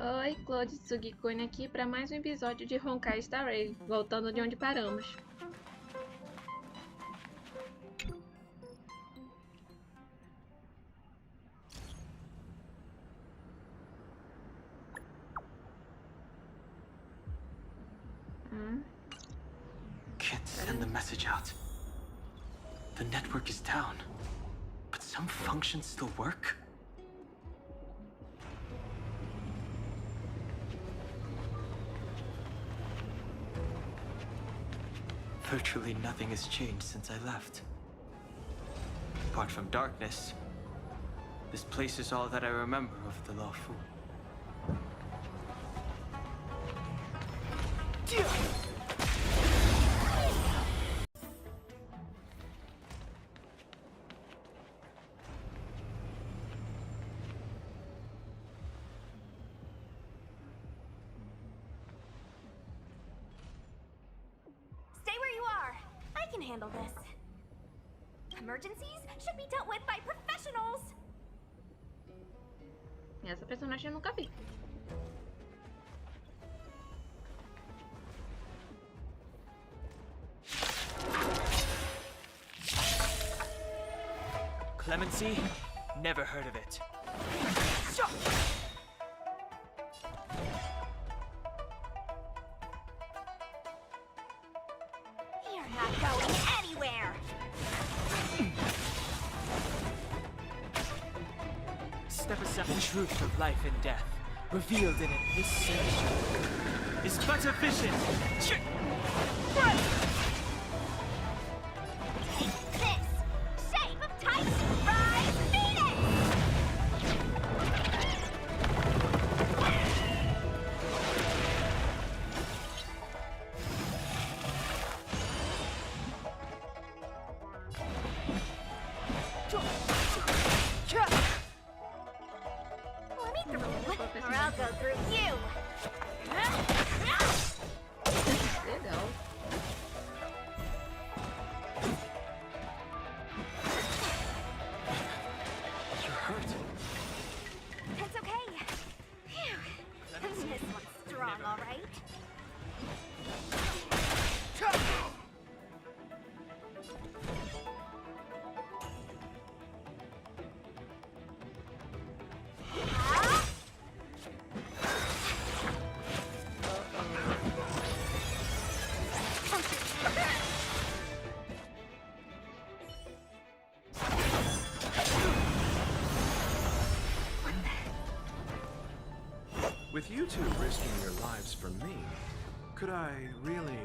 Oi, Claude Sugikune aqui para mais um episódio de Honkai Star Rail, voltando de onde paramos. Can't send the message out. The network is down, but some functions still work? Virtually nothing has changed since I left. Apart from darkness, this place is all that I remember of the lawful. I can handle this. Emergencies should be dealt with by professionals. Essa personagem eu nunca vi. Clemency? Never heard of it. You're not going anywhere. Step aside. The truth of life and death, revealed in it, this century, is but a vision. Take this! Shape of Titan! Rise, Phoenix! Let me through, or I'll go through you! Legal. You're hurt. It's okay. Phew. This one's strong, all right. With you two risking your lives for me, could I really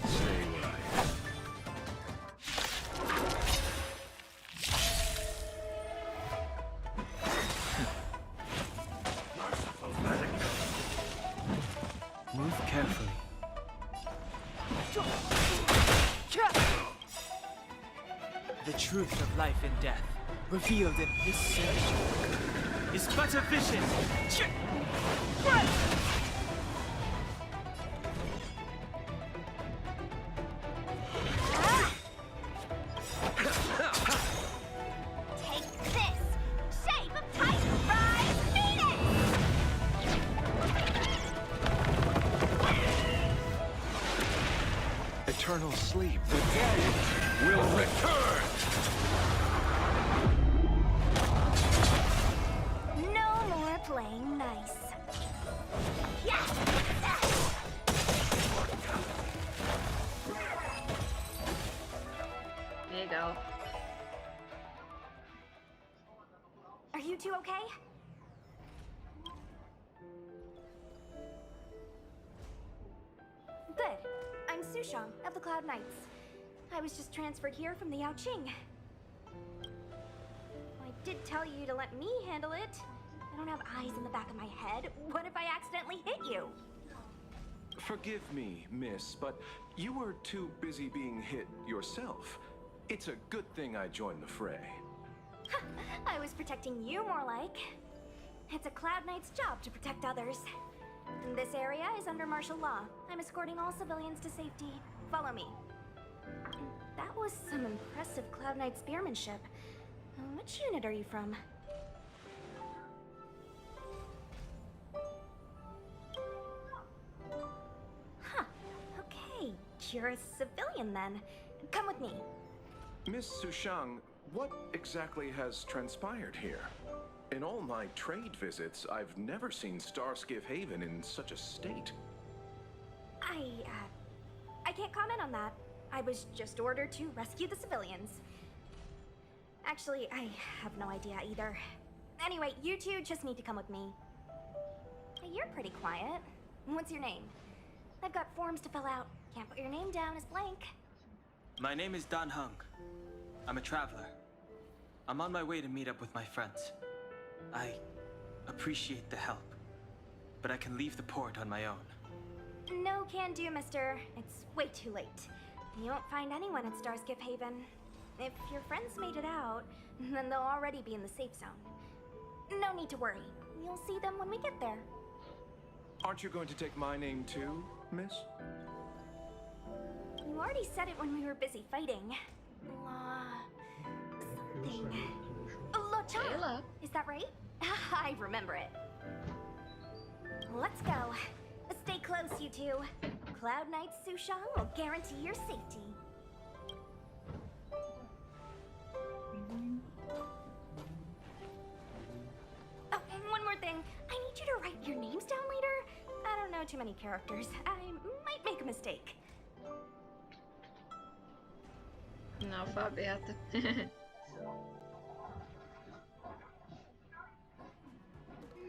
stay where I am? Move carefully. The truth of life and death, revealed in this century, is but a vision. Take this! Shape of Titan! Rise, Phoenix! Eternal sleep. The dead will return! No more playing nice. Yeah! Legal. Are you two okay? Good. I'm Sushang of the Cloud Knights. I was just transferred here from the Yaoqing. I did tell you to let me handle it. I don't have eyes in the back of my head. What if I accidentally hit you? Forgive me, miss, but you were too busy being hit yourself. It's a good thing I joined the fray. I was protecting you more like. It's a Cloud Knight's job to protect others. This area is under martial law. I'm escorting all civilians to safety. Follow me. That was some impressive Cloud Knight spearmanship. Which unit are you from? You're a civilian then. Come with me. Miss Sushang, what exactly has transpired here? In all my trade visits, I've never seen Starskiff Haven in such a state. I can't comment on that. I was just ordered to rescue the civilians. Actually, I have no idea either. Anyway, you two just need to come with me. Hey, you're pretty quiet. What's your name? I've got forms to fill out. Can't put your name down as blank. My name is Dan Hung. I'm a traveler. I'm on my way to meet up with my friends. I appreciate the help, but I can leave the port on my own. No can do, mister. It's way too late. You won't find anyone at Starskiff Haven. If your friends made it out, then they'll already be in the safe zone. No need to worry. You'll see them when we get there. Aren't you going to take my name too, miss? You already said it when we were busy fighting. Something. Lo-cha! Kayla. Is that right? I remember it. Let's go. Stay close, you two. Cloud Knight's Sushang will guarantee your safety. Oh, and one more thing. I need you to write your names down later. I don't know too many characters. I might make a mistake. Analfabeta.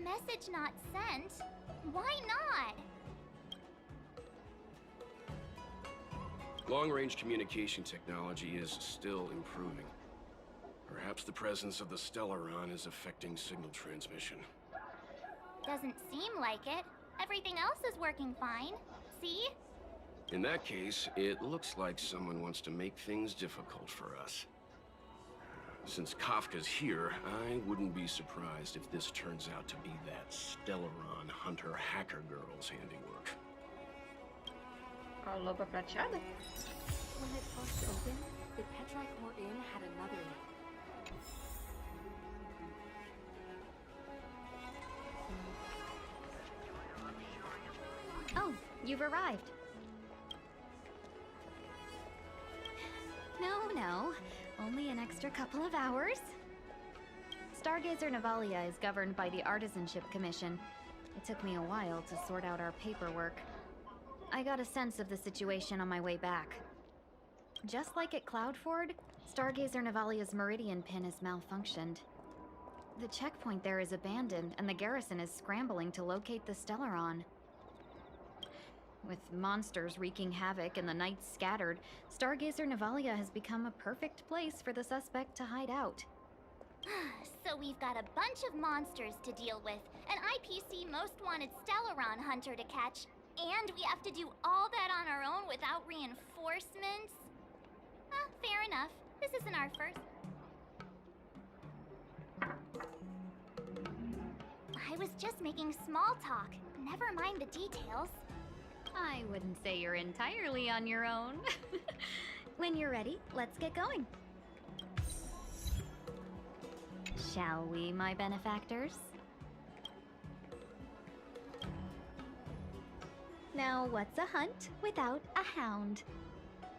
Message not sent? Why not? Long-range communication technology is still improving. Perhaps the presence of the Stellaron is affecting signal transmission. Doesn't seem like it. Everything else is working fine. See? In that case, it looks like someone wants to make things difficult for us. Since Kafka's here, I wouldn't be surprised if this turns out to be that Stellaron Hunter hacker girl's handiwork. A loba prateada? When it first opened, the Petrichor Inn had another name. Oh, you've arrived. No. Only an extra couple of hours. Stargazer Navalia is governed by the Artisanship Commission. It took me a while to sort out our paperwork. I got a sense of the situation on my way back. Just like at Cloudford, Stargazer Navalia's Meridian pin has malfunctioned. The checkpoint there is abandoned, and the garrison is scrambling to locate the Stellaron. With monsters wreaking havoc and the nights scattered, Stargazer Navalia has become a perfect place for the suspect to hide out. So we've got a bunch of monsters to deal with, an IPC most wanted Stellaron hunter to catch, and we have to do all that on our own without reinforcements? Fair enough. This isn't our first. I was just making small talk. Never mind the details. I wouldn't say you're entirely on your own. When you're ready, let's get going. Shall we, my benefactors? Now, what's a hunt without a hound?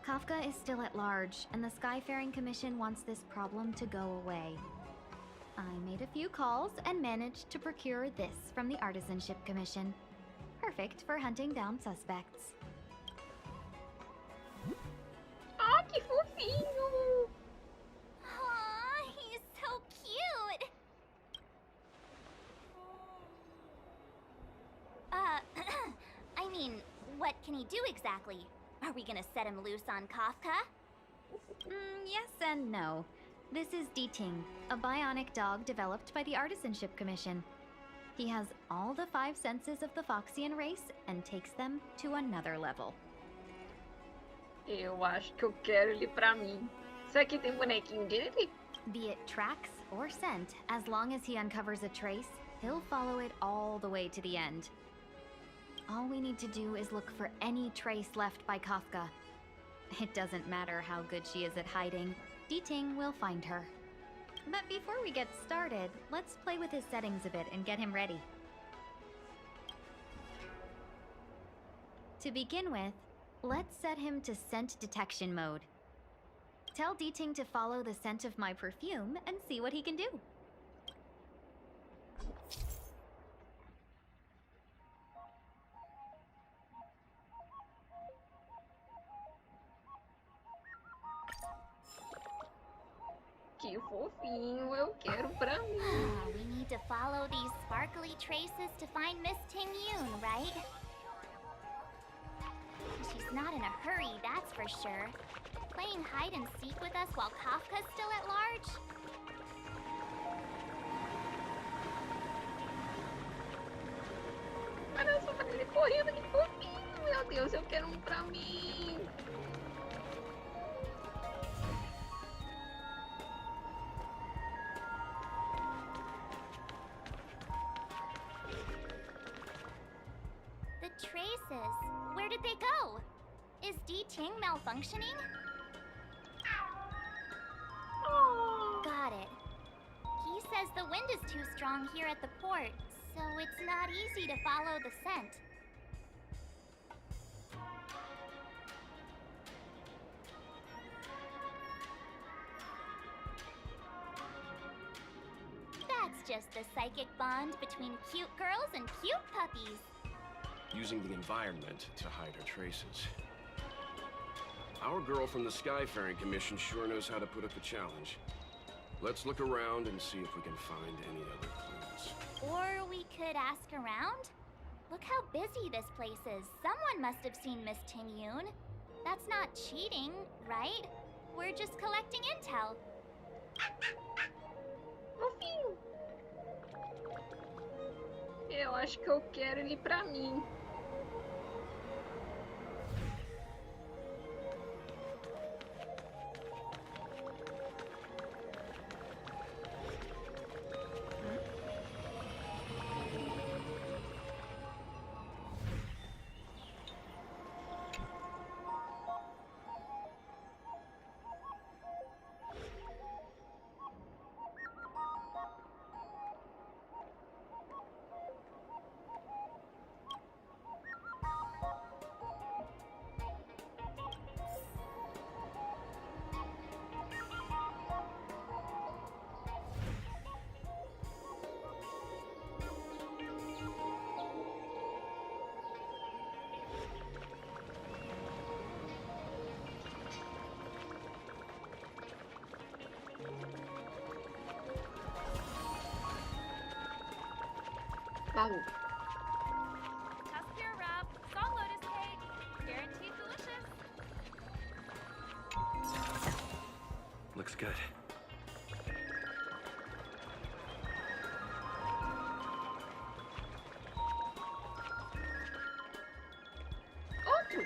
Kafka is still at large, and the Skyfaring Commission wants this problem to go away. I made a few calls and managed to procure this from the Artisanship Commission. Perfect for hunting down suspects. Ah, que fofinho! Aw, he's so cute! I mean, what can he do exactly? Are we gonna set him loose on Kafka? Yes and no. This is D-Ting, a bionic dog developed by the Artisanship Commission. He has all the 5 senses of the Foxian race and takes them to another level. Eu acho que eu quero ele pra mim. Isso aqui tem bonequinho dele? Be it tracks or scent, as long as he uncovers a trace, he'll follow it all the way to the end. All we need to do is look for any trace left by Kafka. It doesn't matter how good she is at hiding, D-Ting will find her. But before we get started, let's play with his settings a bit and get him ready. To begin with, Let's set him to scent detection mode. Tell D-Ting to follow the scent of my perfume and see what he can do. Que fofinho, eu quero pra mim. We need to follow these sparkly traces to find Miss Ting-Yoon, right? She's not in a hurry, that's for sure. Playing hide and seek with us while Kafka's still at large? Olha só ele correndo, que fofinho. Meu Deus, eu quero um pra mim. The traces. Where did they go? Is D-Ting malfunctioning? Oh. Got it. He says the wind is too strong here at the port, so it's not easy to follow the scent. That's just the psychic bond between cute girls and cute puppies. Using the environment to hide our traces. Our girl from the Skyfaring Commission sure knows how to put up a challenge. Let's look around and see if we can find any other clues. Or we could ask around? Look how busy this place is. Someone must have seen Miss Ting-Yoon. That's not cheating, right? We're just collecting intel. Fofinho. Eu acho que eu quero ele pra mim. Baú. Tusk pure wrap, salt lotus cake, guaranteed delicious. Looks good. Outro.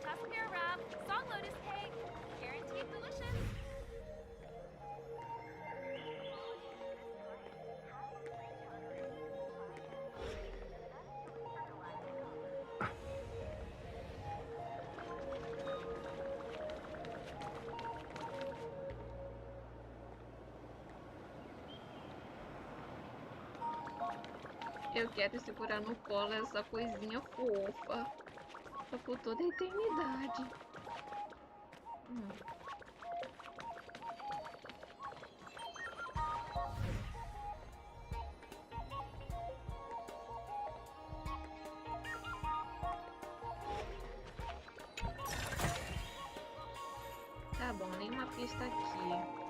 Tusk pure wrap, salt lotus cake, guaranteed delicious. Eu quero segurar no colo essa coisinha fofa. Por toda a eternidade. Tá bom, nenhuma pista aqui.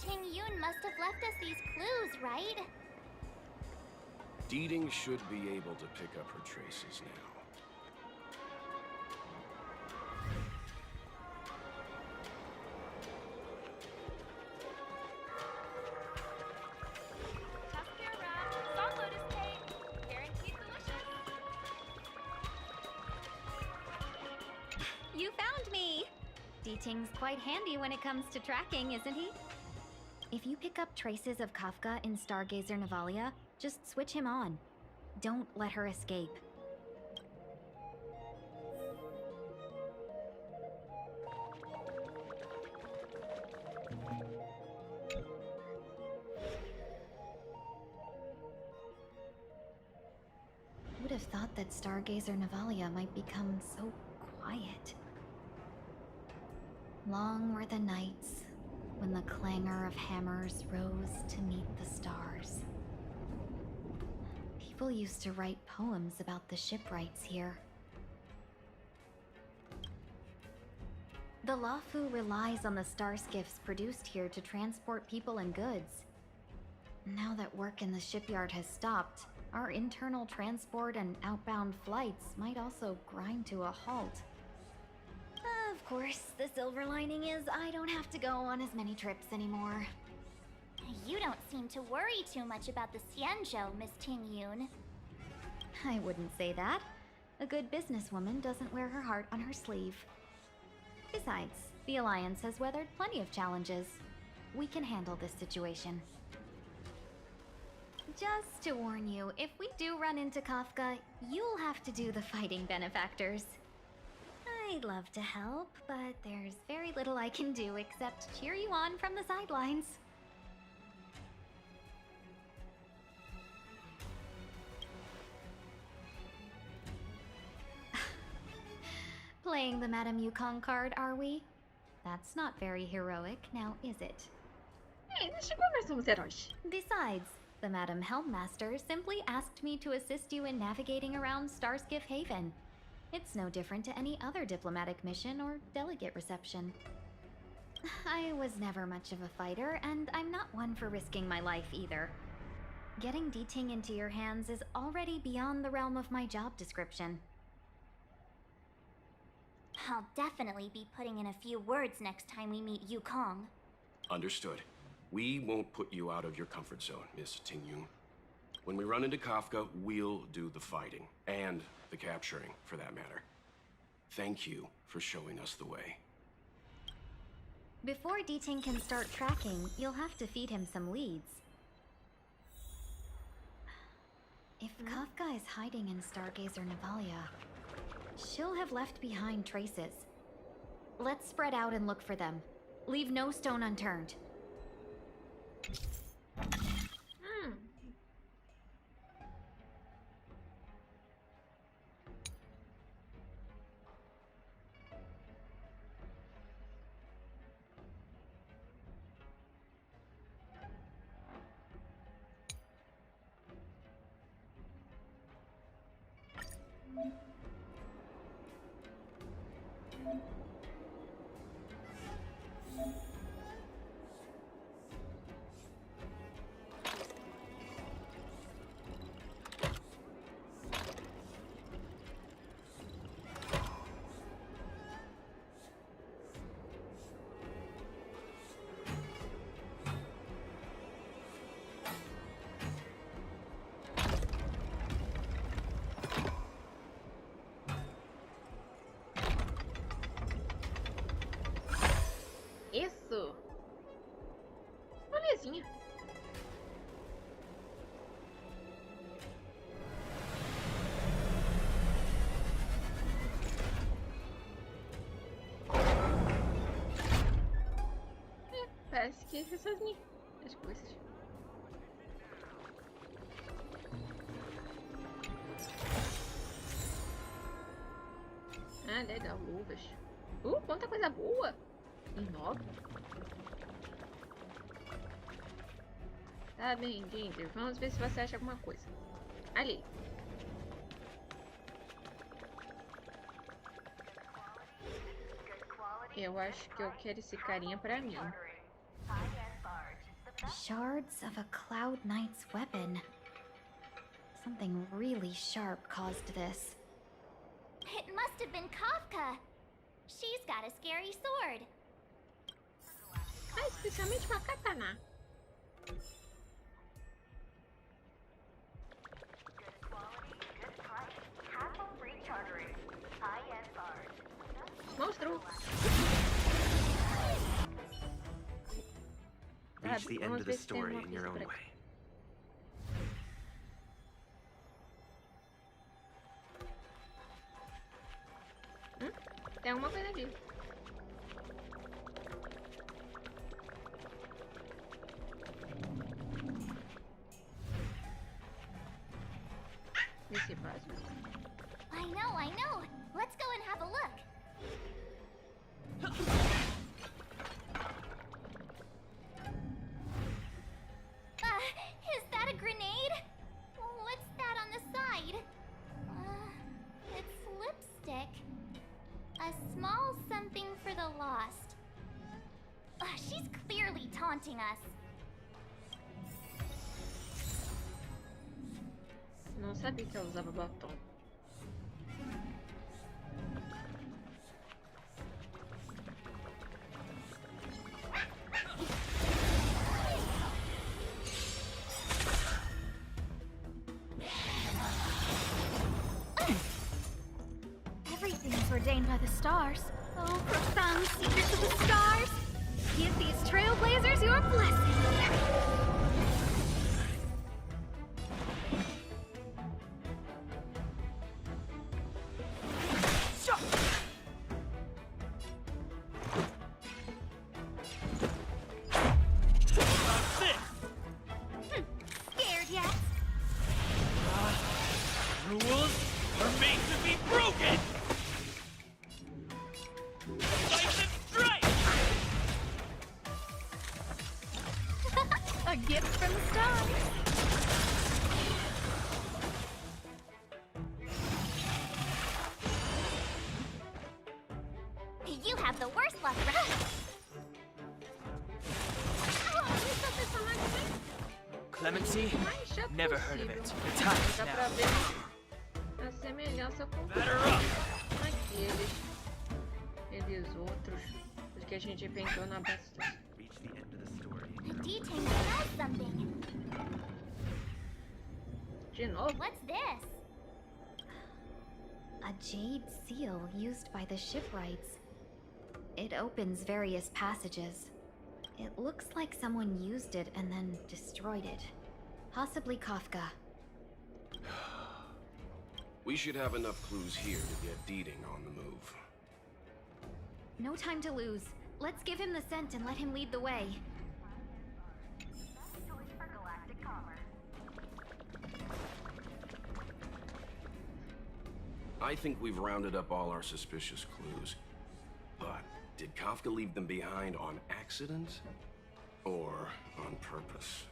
Ting-Yun must have left us these clues, right? Deeding should be able to pick up her traces now. You found me! Deeting's quite handy when it comes to tracking, isn't he? If you pick up traces of Kafka in Stargazer Navalia, just switch him on. Don't let her escape. Would have thought that Stargazer Navalia might become so quiet. Long were the nights when the clangor of hammers rose to meet the stars. People used to write poems about the shipwrights here. The Lafu relies on the star skiffs produced here to transport people and goods. Now that work in the shipyard has stopped, our internal transport and outbound flights might also grind to a halt. Of course, the silver lining is I don't have to go on as many trips anymore. You don't seem to worry too much about the Xianzhou, Miss Ting-Yun. I wouldn't say that. A good businesswoman doesn't wear her heart on her sleeve. Besides, the Alliance has weathered plenty of challenges. We can handle this situation. Just to warn you, if we do run into Kafka, you'll have to do the fighting benefactors. I'd love to help, but there's very little I can do except cheer you on from the sidelines. Playing the Madame Yukong card, are we? That's not very heroic, now is it? Ei, deixa eu conversar com os heróis. Besides, the Madame Helmmaster simply asked me to assist you in navigating around Starskiff Haven. It's no different to any other diplomatic mission or delegate reception. I was never much of a fighter, and I'm not one for risking my life either. Getting Deeting into your hands is already beyond the realm of my job description. I'll definitely be putting in a few words next time we meet Yukong. Understood. We won't put you out of your comfort zone, Miss Ting-Yun. When we run into Kafka, we'll do the fighting. And the capturing, for that matter. Thank you for showing us the way. Before Deeting can start tracking, you'll have to feed him some leads. If Kafka is hiding in Stargazer Navalia, she'll have left behind traces. Let's spread out and look for them. Leave no stone unturned. Isso! Molezinha. Parece que essas as coisas. Ah, legal, luvas. Quanta coisa boa! E nova. Tá bem, Ginger. Vamos ver se você acha alguma coisa. Ali. Eu acho que eu quero esse carinha pra mim. Shards of a Cloud Knight's weapon. Something really sharp caused this. It must have been Kafka. She's got a scary sword. Ah, especialmente uma katana. Monstro! Reach the end of the story in your own way. Tem alguma coisa aqui. Nesse básico. I know. Let's go and have a look. Is that a grenade? What's that on the side? It's lipstick. A small something for the lost. She's clearly taunting us. Não sabia que ela usava batom. Everything's ordained by the stars. Oh, profound secrets of the stars! Give these trailblazers your blessing! Scared yet? Rules are made to be broken! Fight and strike! A gift from the stars! You have the worst luck, right? Clemency? Mais chato Never heard of possível. it. The time is Dá pra now. ver a semelhança com Batter up! aqueles outros, os que a gente pensou na bastante. Reach the end of the story in The your own way. detain smells something. De novo? What's this? A jade seal used by the shipwrights. It opens various passages. It looks like someone used it and then destroyed it. Possibly Kafka. We should have enough clues here to get Deeding on the move. No time to lose. Let's give him the scent and let him lead the way. I think we've rounded up all our suspicious clues. But did Kafka leave them behind on accident? Or on purpose?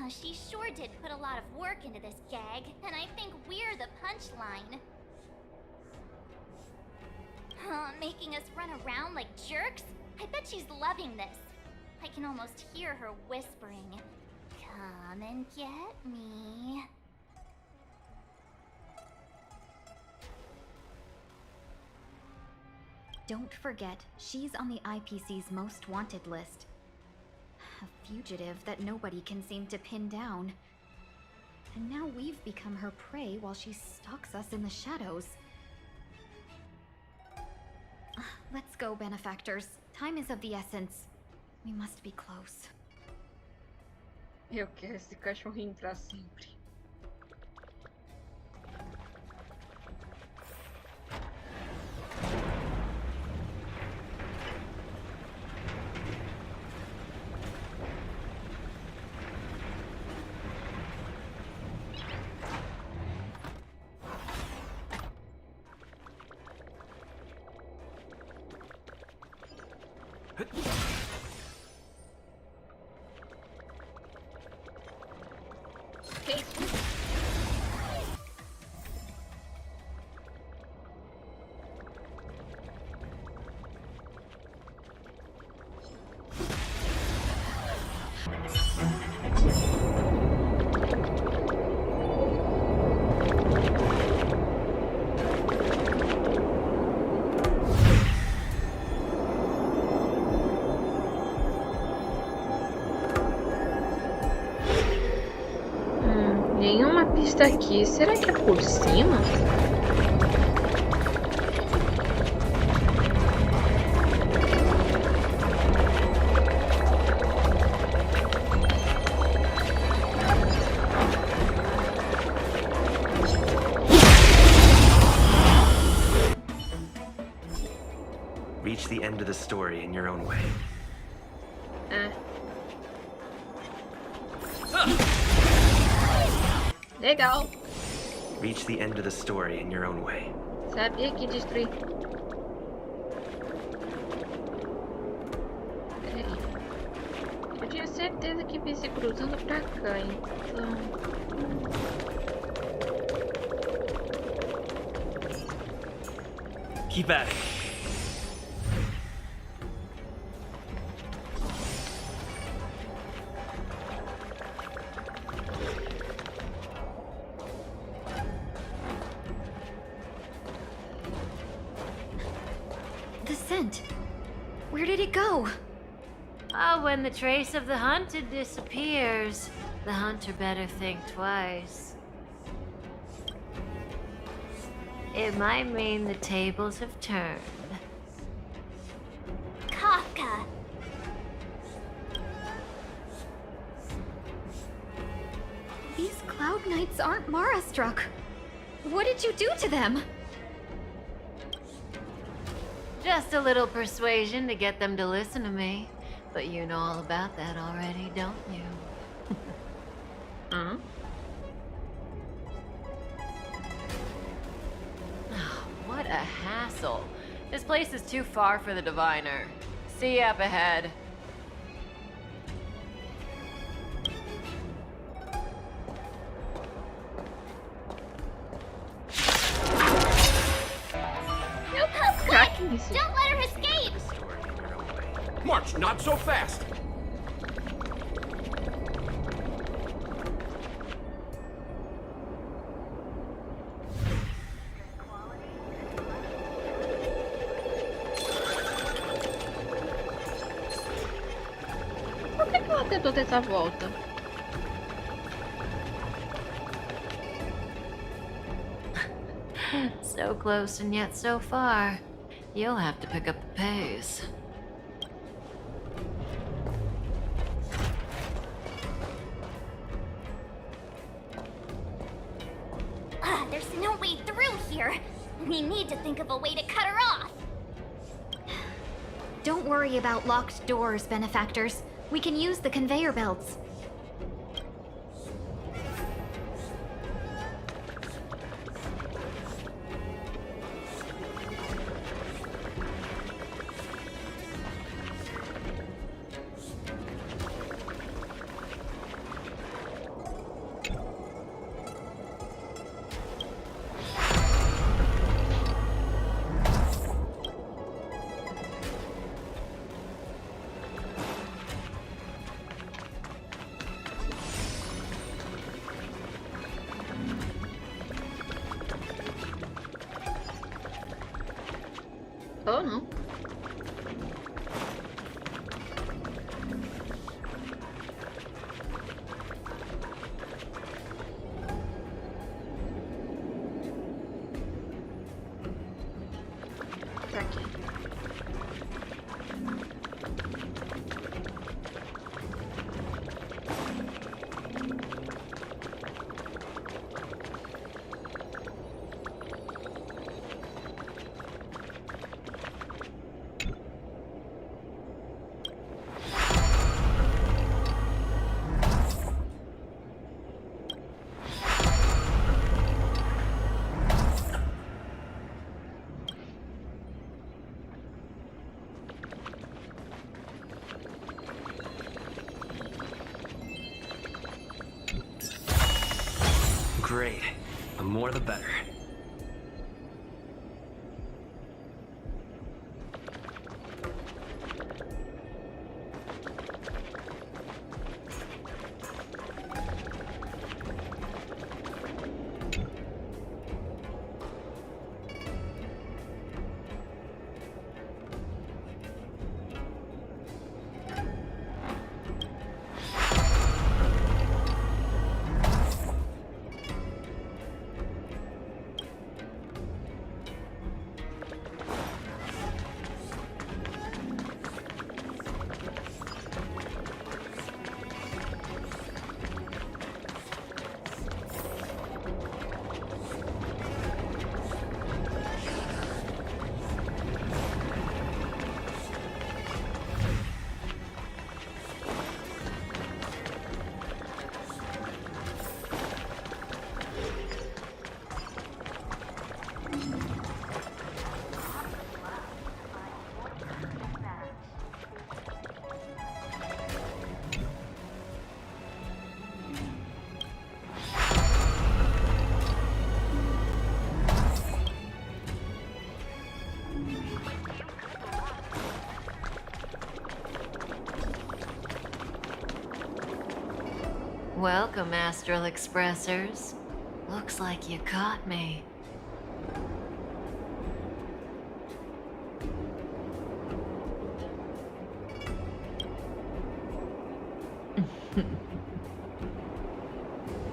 She sure did put a lot of work into this gag, and I think we're the punchline. Making us run around like jerks? I bet she's loving this. I can almost hear her whispering, "Come and get me." Don't forget, she's on the IPC's most wanted list. A fugitive that nobody can seem to pin down. And now we've become her prey while she stalks us in the shadows. Let's go, benefactors. Time is of the essence. We must be close. Eu quero esse cachorrinho pra sempre. Que isso? Esse daqui, será que é por cima? Reach the end of the story in your own way. É. Legal. Reach the end of the story in your own way. Sabia que destruir. Peraí. Eu tinha certeza que vi se cruzando pra cá, então. Keep at it. The scent. Where did it go? Ah, when the trace of the hunted disappears, the hunter better think twice. It might mean the tables have turned. Kafka. These Cloud Knights aren't Mara struck. What did you do to them? Just a little persuasion to get them to listen to me. But you know all about that already, don't you? Hã? What a hassle. This place is too far for the diviner. See you up ahead. No, quick! Crack isso. Don't let her escape! The story in your own way. March, not so fast! Por que ela tentou ter essa volta? So close and yet so far. You'll have to pick up the pace. There's no way through here. We need to think of a way to cut her off. Don't worry about locked doors, benefactors. We can use the conveyor belts. Oh, não. Tá aqui. Great. The more the better. welcome, Astral Expressors. Looks like you caught me.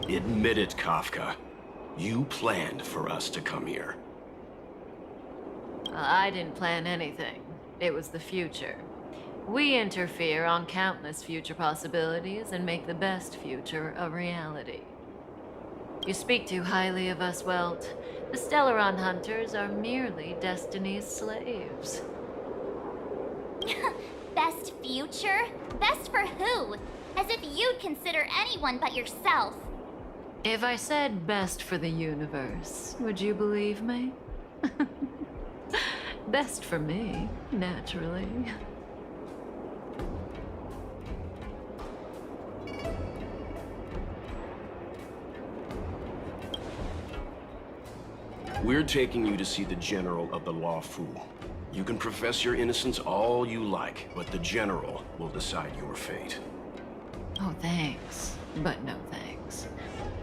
Admit it, Kafka. You planned for us to come here. I didn't plan anything. It was the future. We interfere on countless future possibilities and make the best future a reality. You speak too highly of us, Welt. The Stellaron Hunters are merely Destiny's slaves. Best future? Best for who? As if you'd consider anyone but yourself. If I said best for the universe, would you believe me? Best for me, naturally. We're taking you to see the General of the Law Fu. You can profess your innocence all you like, but the General will decide your fate. Oh, thanks. But no thanks.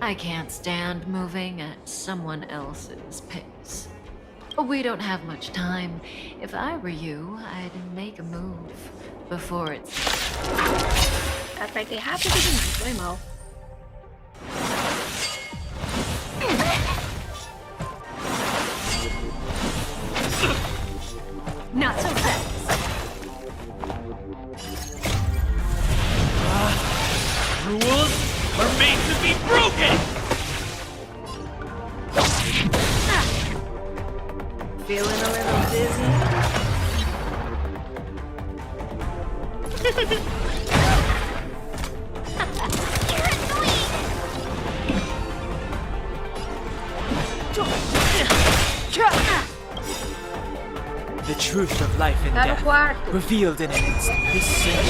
I can't stand moving at someone else's pace. We don't have much time. If I were you, I'd make a move before it's... Apertei rápido demais, foi mal. Not so fast. Rules are made to be broken! Feeling a little dizzy? The truth of life and Tá no death, quarto. revealed in an instant. This cinch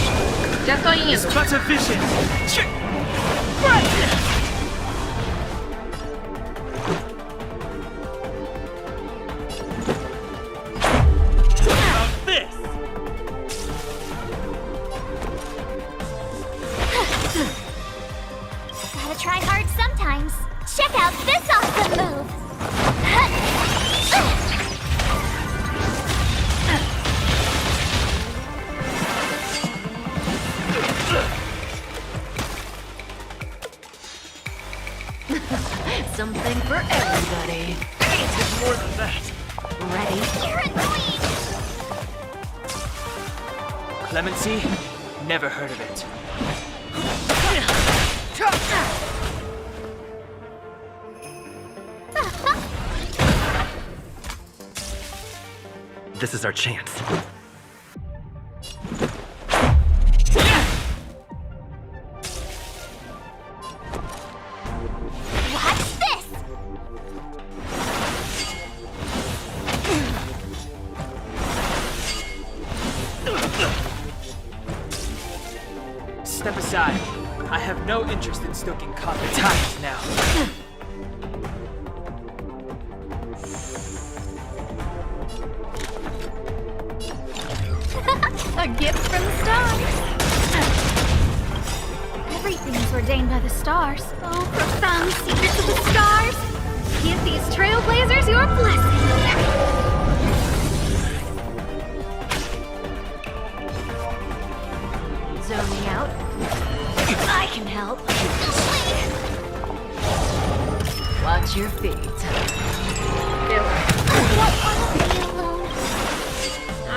Já tô is indo. but a vision. About this! Gotta try hard sometimes. Check out this awesome move! Something for everybody. It's more than that. Ready? You're annoying! Clemency? Never heard of it. This is our chance. Watch this! Step aside. I have no interest in stoking battalions now. A gift from the stars. Everything is ordained by the stars. Oh, profound secrets of the stars. Give these trailblazers your blessing. Zoning out. I can help. Watch your feet.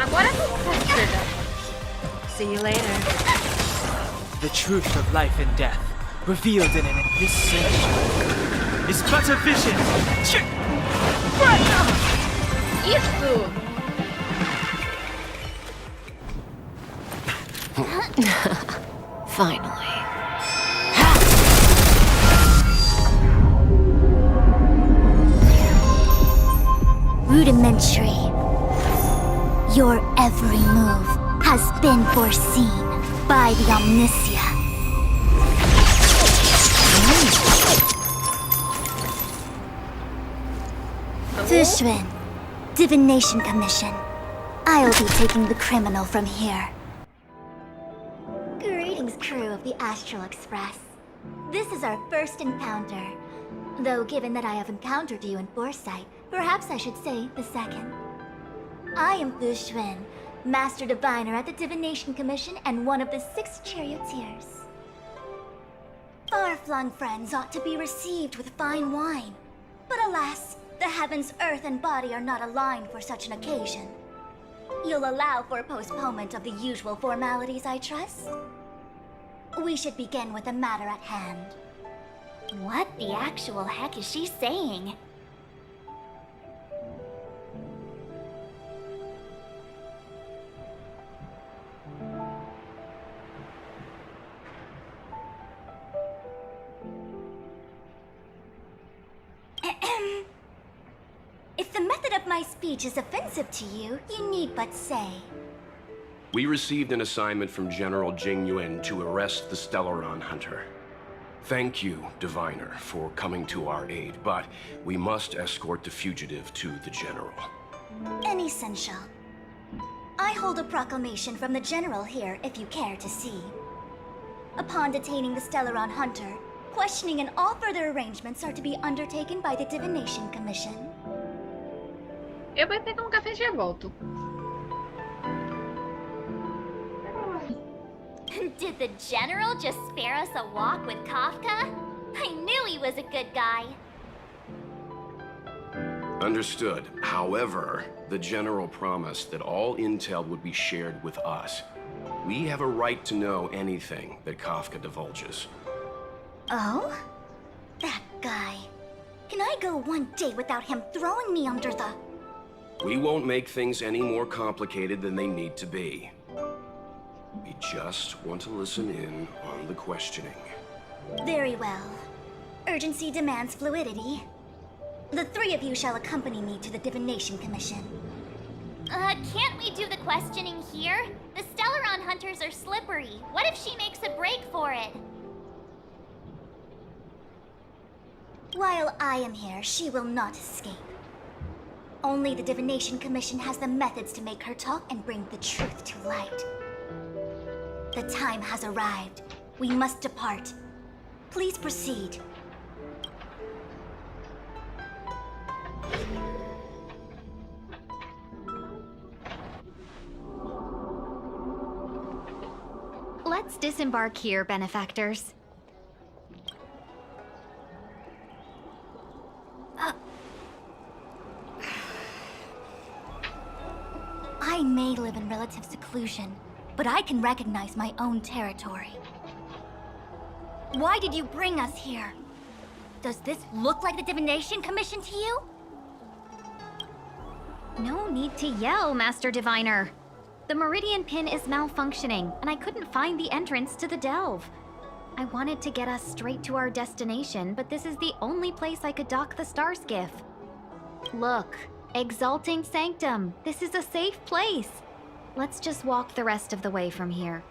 Agora não precisa. See you later. The truth of life and death, revealed in an this cinch is but a vision. Isso! Finally. Rudimentary. Your every move has been foreseen by the Omniscia. Fushun, Divination Commission. I'll be taking the criminal from here. Greetings, crew of the Astral Express. This is our first encounter. Though given that I have encountered you in foresight, perhaps I should say the second. I am Fu Xuan, Master Diviner at the Divination Commission and one of the 6 charioteers. Far-flung friends ought to be received with fine wine. But alas, the heavens, earth, and body are not aligned for such an occasion. You'll allow for a postponement of the usual formalities, I trust? We should begin with the matter at hand. What the actual heck is she saying? If the method of my speech is offensive to you, you need but say. We received an assignment from General Jing Yuan to arrest the Stellaron Hunter. Thank you, Diviner, for coming to our aid, but we must escort the fugitive to the General. Essential. I hold a proclamation from the General here, if you care to see. Upon detaining the Stellaron Hunter, questioning and all further arrangements are to be undertaken by the Divination Commission. Eu vou pegar café e já volto. Did the General just spare us a walk with Kafka? I knew he was a good guy. Understood. However, the General promised that all intel would be shared with us. We have a right to know anything that Kafka divulges. Oh? That guy. Can I go one day without him throwing me under the... We won't make things any more complicated than they need to be. We just want to listen in on the questioning. Very well. Urgency demands fluidity. The 3 of you shall accompany me to the Divination Commission. Can't we do the questioning here? The Stellaron Hunters are slippery. What if she makes a break for it? While I am here, she will not escape. Only the Divination Commission has the methods to make her talk and bring the truth to light. The time has arrived. We must depart. Please proceed. Let's disembark here, benefactors. I may live in relative seclusion, but I can recognize my own territory. Why did you bring us here? Does this look like the Divination Commission to you? No need to yell, Master Diviner. The Meridian Pin is malfunctioning, and I couldn't find the entrance to the delve. I wanted to get us straight to our destination, but this is the only place I could dock the star skiff. Look, Exalting Sanctum, this is a safe place. Let's just walk the rest of the way from here.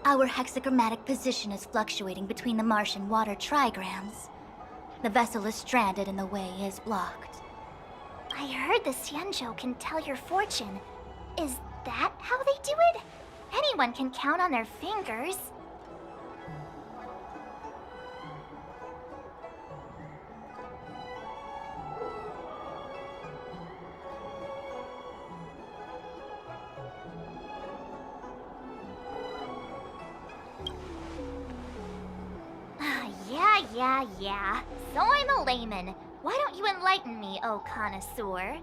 Our hexagrammatic position is fluctuating between the Martian water trigrams. The vessel is stranded and the way is blocked. I heard the Xianzhou can tell your fortune. Is that how they do it? Anyone can count on their fingers. Yeah. So I'm a layman. Why don't you enlighten me, oh connoisseur?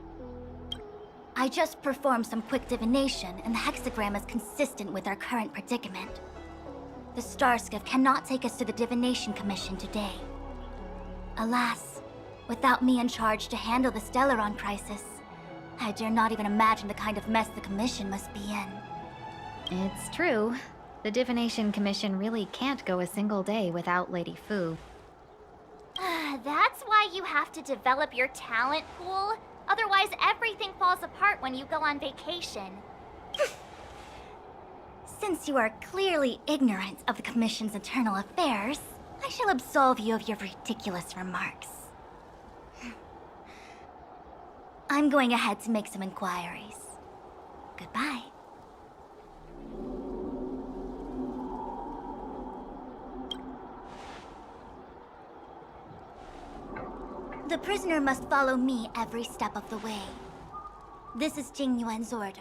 I just performed some quick divination, and the hexagram is consistent with our current predicament. The star skiff cannot take us to the Divination Commission today. Alas, without me in charge to handle the Stellaron crisis, I dare not even imagine the kind of mess the Commission must be in. It's true. The Divination Commission really can't go a single day without Lady Fu. That's why you have to develop your talent pool. Otherwise, everything falls apart when you go on vacation. Since you are clearly ignorant of the Commission's internal affairs, I shall absolve you of your ridiculous remarks. I'm going ahead to make some inquiries. Goodbye. The prisoner must follow me every step of the way. This is Jing Yuan's order.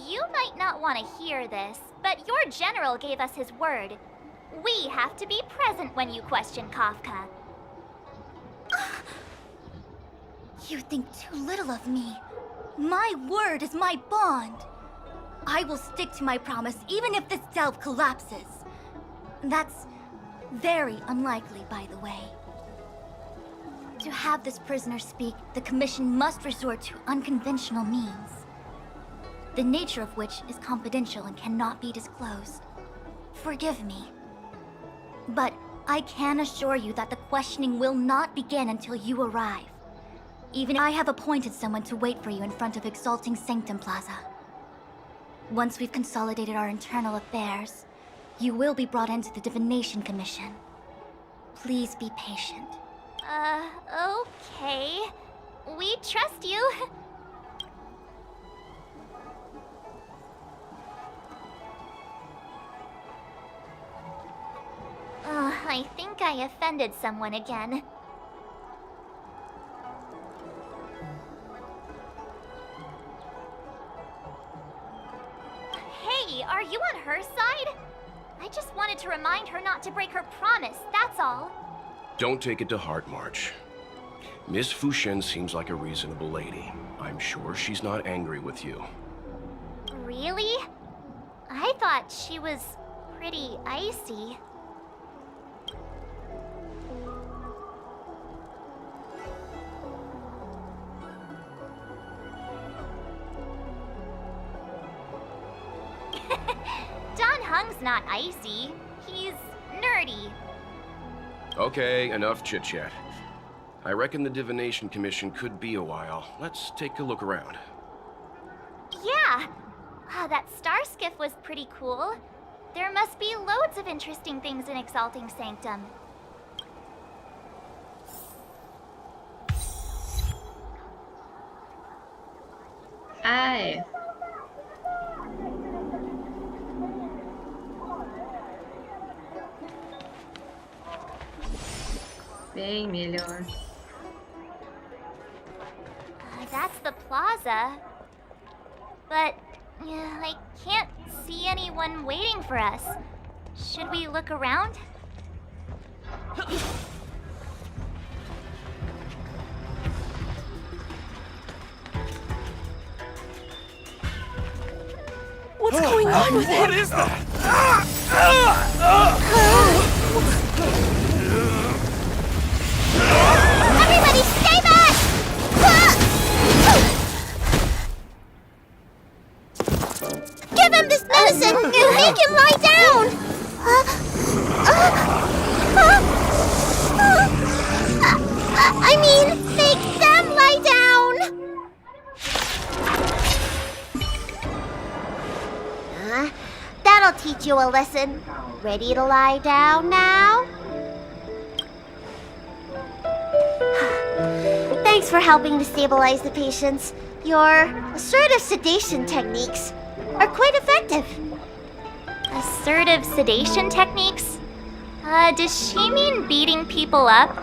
You might not want to hear this, but your general gave us his word. We have to be present when you question Kafka. You think too little of me. My word is my bond. I will stick to my promise even if this delve collapses. That's very unlikely, by the way. To have this prisoner speak, the Commission must resort to unconventional means, the nature of which is confidential and cannot be disclosed. Forgive me. But I can assure you that the questioning will not begin until you arrive. Even I have appointed someone to wait for you in front of Exalting Sanctum Plaza. Once we've consolidated our internal affairs, you will be brought into the Divination Commission. Please be patient. Okay. We trust you. I think I offended someone again. Hey, are you on her side? I just wanted to remind her not to break her promise, that's all. Don't take it to heart, March. Miss Fushen seems like a reasonable lady. I'm sure she's not angry with you. Really? I thought she was pretty icy. Don Hung's not icy. He's nerdy. Okay, enough chit-chat. I reckon the Divination Commission could be a while. Let's take a look around. Yeah! That star skiff was pretty cool. There must be loads of interesting things in Exalting Sanctum. Ai. Bem melhor. That's the plaza. But I can't see anyone waiting for us. Should we look around? What's going on with him? What is that? Everybody stay back! Give him this medicine and make him lie down! I mean, make them lie down! That'll teach you a lesson. Ready to lie down now? Thanks for helping to stabilize the patients. Your assertive sedation techniques are quite effective. Assertive sedation techniques? Does she mean beating people up?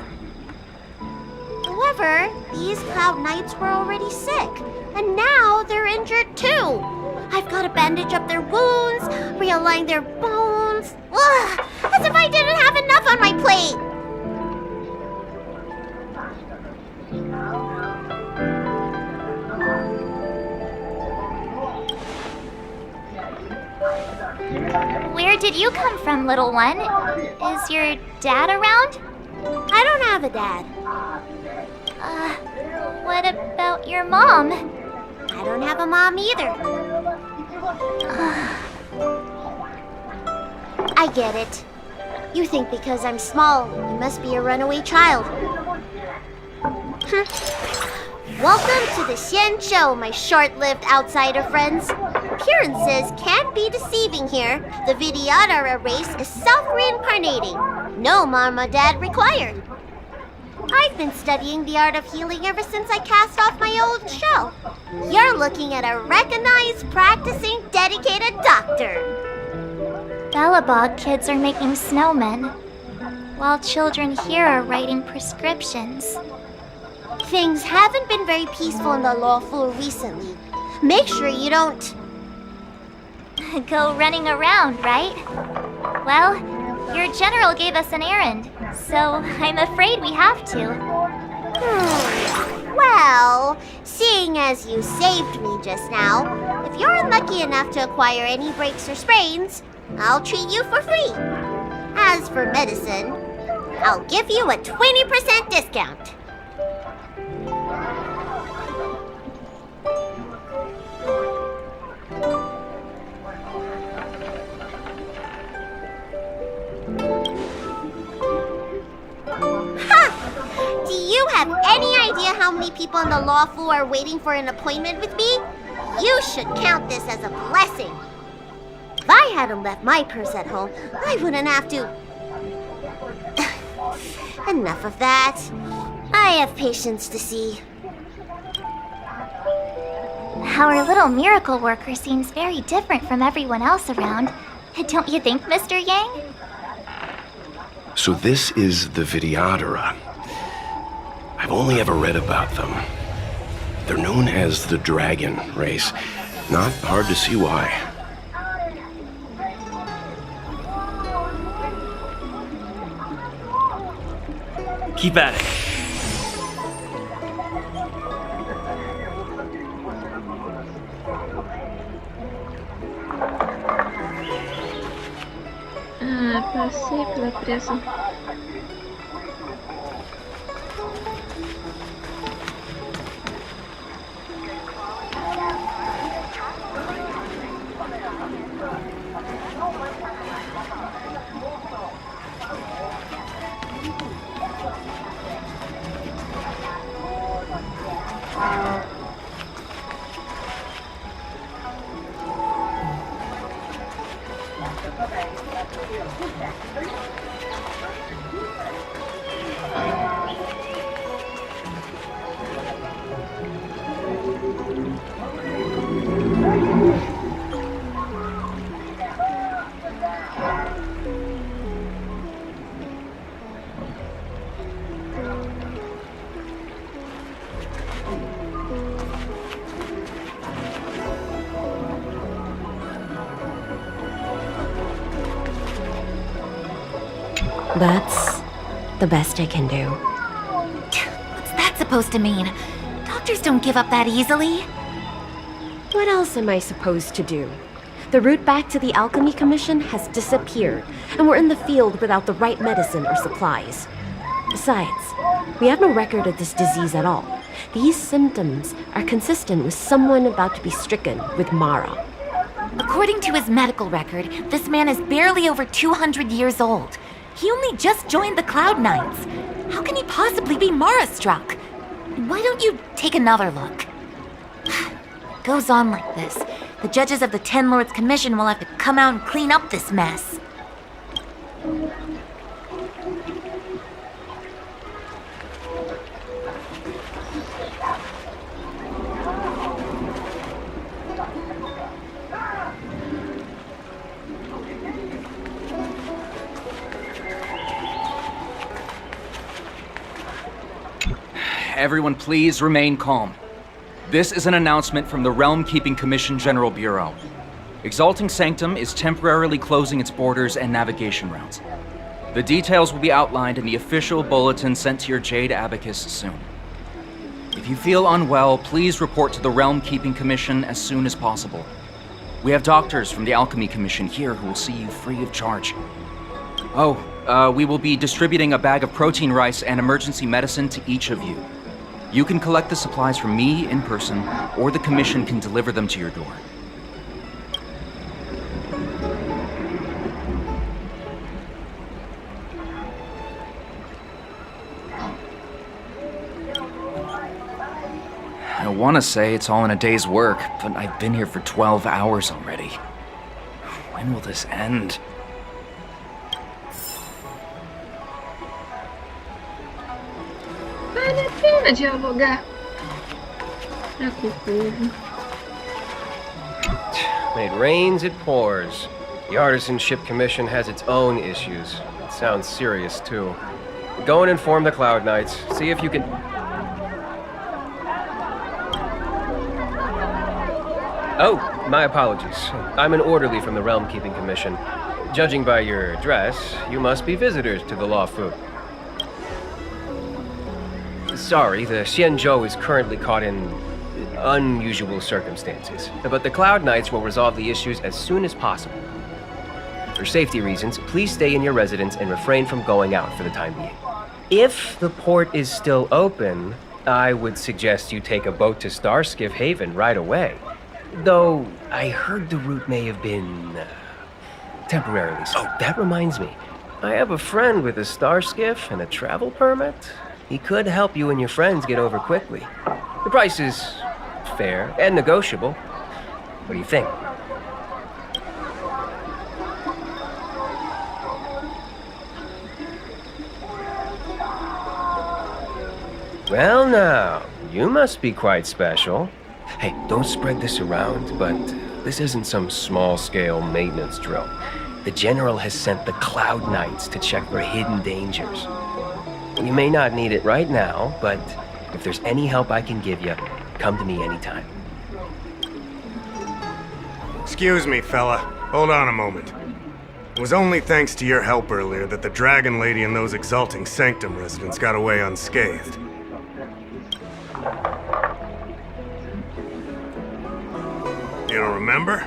However, these Cloud Knights were already sick, and now they're injured too. I've got to bandage up their wounds, realign their bones. Ugh, as if I didn't have enough on my plate. Where did you come from, little one? Is your dad around? I don't have a dad. What about your mom? I don't have a mom either. I get it. You think because I'm small, I must be a runaway child. Welcome to the Xian Show, my short-lived outsider friends. Appearances can be deceiving here. The Vidyadhara race is self-reincarnating. No mom or dad required. I've been studying the art of healing ever since I cast off my old shell. You're looking at a recognized, practicing, dedicated doctor. Bellabog kids are making snowmen. while children here are writing prescriptions. Things haven't been very peaceful in the lawful recently. Make sure you don't... Go running around, right? Well, your general gave us an errand, so I'm afraid we have to. Well, seeing as you saved me just now, if you're unlucky enough to acquire any breaks or sprains, I'll treat you for free. As for medicine, I'll give you a 20% discount. Do you have any idea how many people in the lawful are waiting for an appointment with me? You should count this as a blessing. If I hadn't left my purse at home, I wouldn't have to... Enough of that. I have patience to see. Our little miracle worker seems very different from everyone else around. Don't you think, Mr. Yang? So this is the Vidyadhara. I've only ever read about them. They're known as the Dragon race. Not hard to see why. Keep at it. Ah, passei pela presa. That's the best I can do. What's that supposed to mean? Doctors don't give up that easily. What else am I supposed to do? The route back to the Alchemy Commission has disappeared, and we're in the field without the right medicine or supplies. Besides, we have no record of this disease at all. These symptoms are consistent with someone about to be stricken with Mara. According to his medical record, this man is barely over 200 years old. He only just joined the Cloud Knights. How can he possibly be Mara-struck? Why don't you take another look? Goes on like this. The judges of the Ten Lords Commission will have to come out and clean up this mess. Everyone please remain calm. This is an announcement from the Realm Keeping Commission General Bureau. Exalting Sanctum is temporarily closing its borders and navigation routes. The details will be outlined in the official bulletin sent to your Jade Abacus soon. If you feel unwell, please report to the Realm Keeping Commission as soon as possible. We have doctors from the Alchemy Commission here who will see you free of charge. Oh, we will be distributing a bag of protein rice and emergency medicine to each of you. You can collect the supplies from me in person, or the Commission can deliver them to your door. I want to say it's all in a day's work, but I've been here for 12 hours already. When will this end? Vale a pena dialogar com o povo. When it rains, it pours. The Artisanship Commission has its own issues. It sounds serious, too. Go and inform the Cloud Knights. See if you can... Oh, my apologies. I'm an orderly from the Realm Keeping Commission. Judging by your dress, you must be visitors to the Lawfu. Sorry, the Xianzhou is currently caught in unusual circumstances, but the Cloud Knights will resolve the issues as soon as possible. For safety reasons, please stay in your residence and refrain from going out for the time being. If the port is still open, I would suggest you take a boat to Starskiff Haven right away. Though, I heard the route may have been... temporarily. Oh, that reminds me. I have a friend with a Starskiff and a travel permit. He could help you and your friends get over quickly. The price is fair and negotiable. What do you think? Well now, you must be quite special. Hey, don't spread this around, but this isn't some small-scale maintenance drill. The General has sent the Cloud Knights to check for hidden dangers. You may not need it right now, but if there's any help I can give you, come to me anytime. Excuse me, fella. Hold on a moment. It was only thanks to your help earlier that the Dragon Lady and those Exalting Sanctum residents got away unscathed. You don't remember?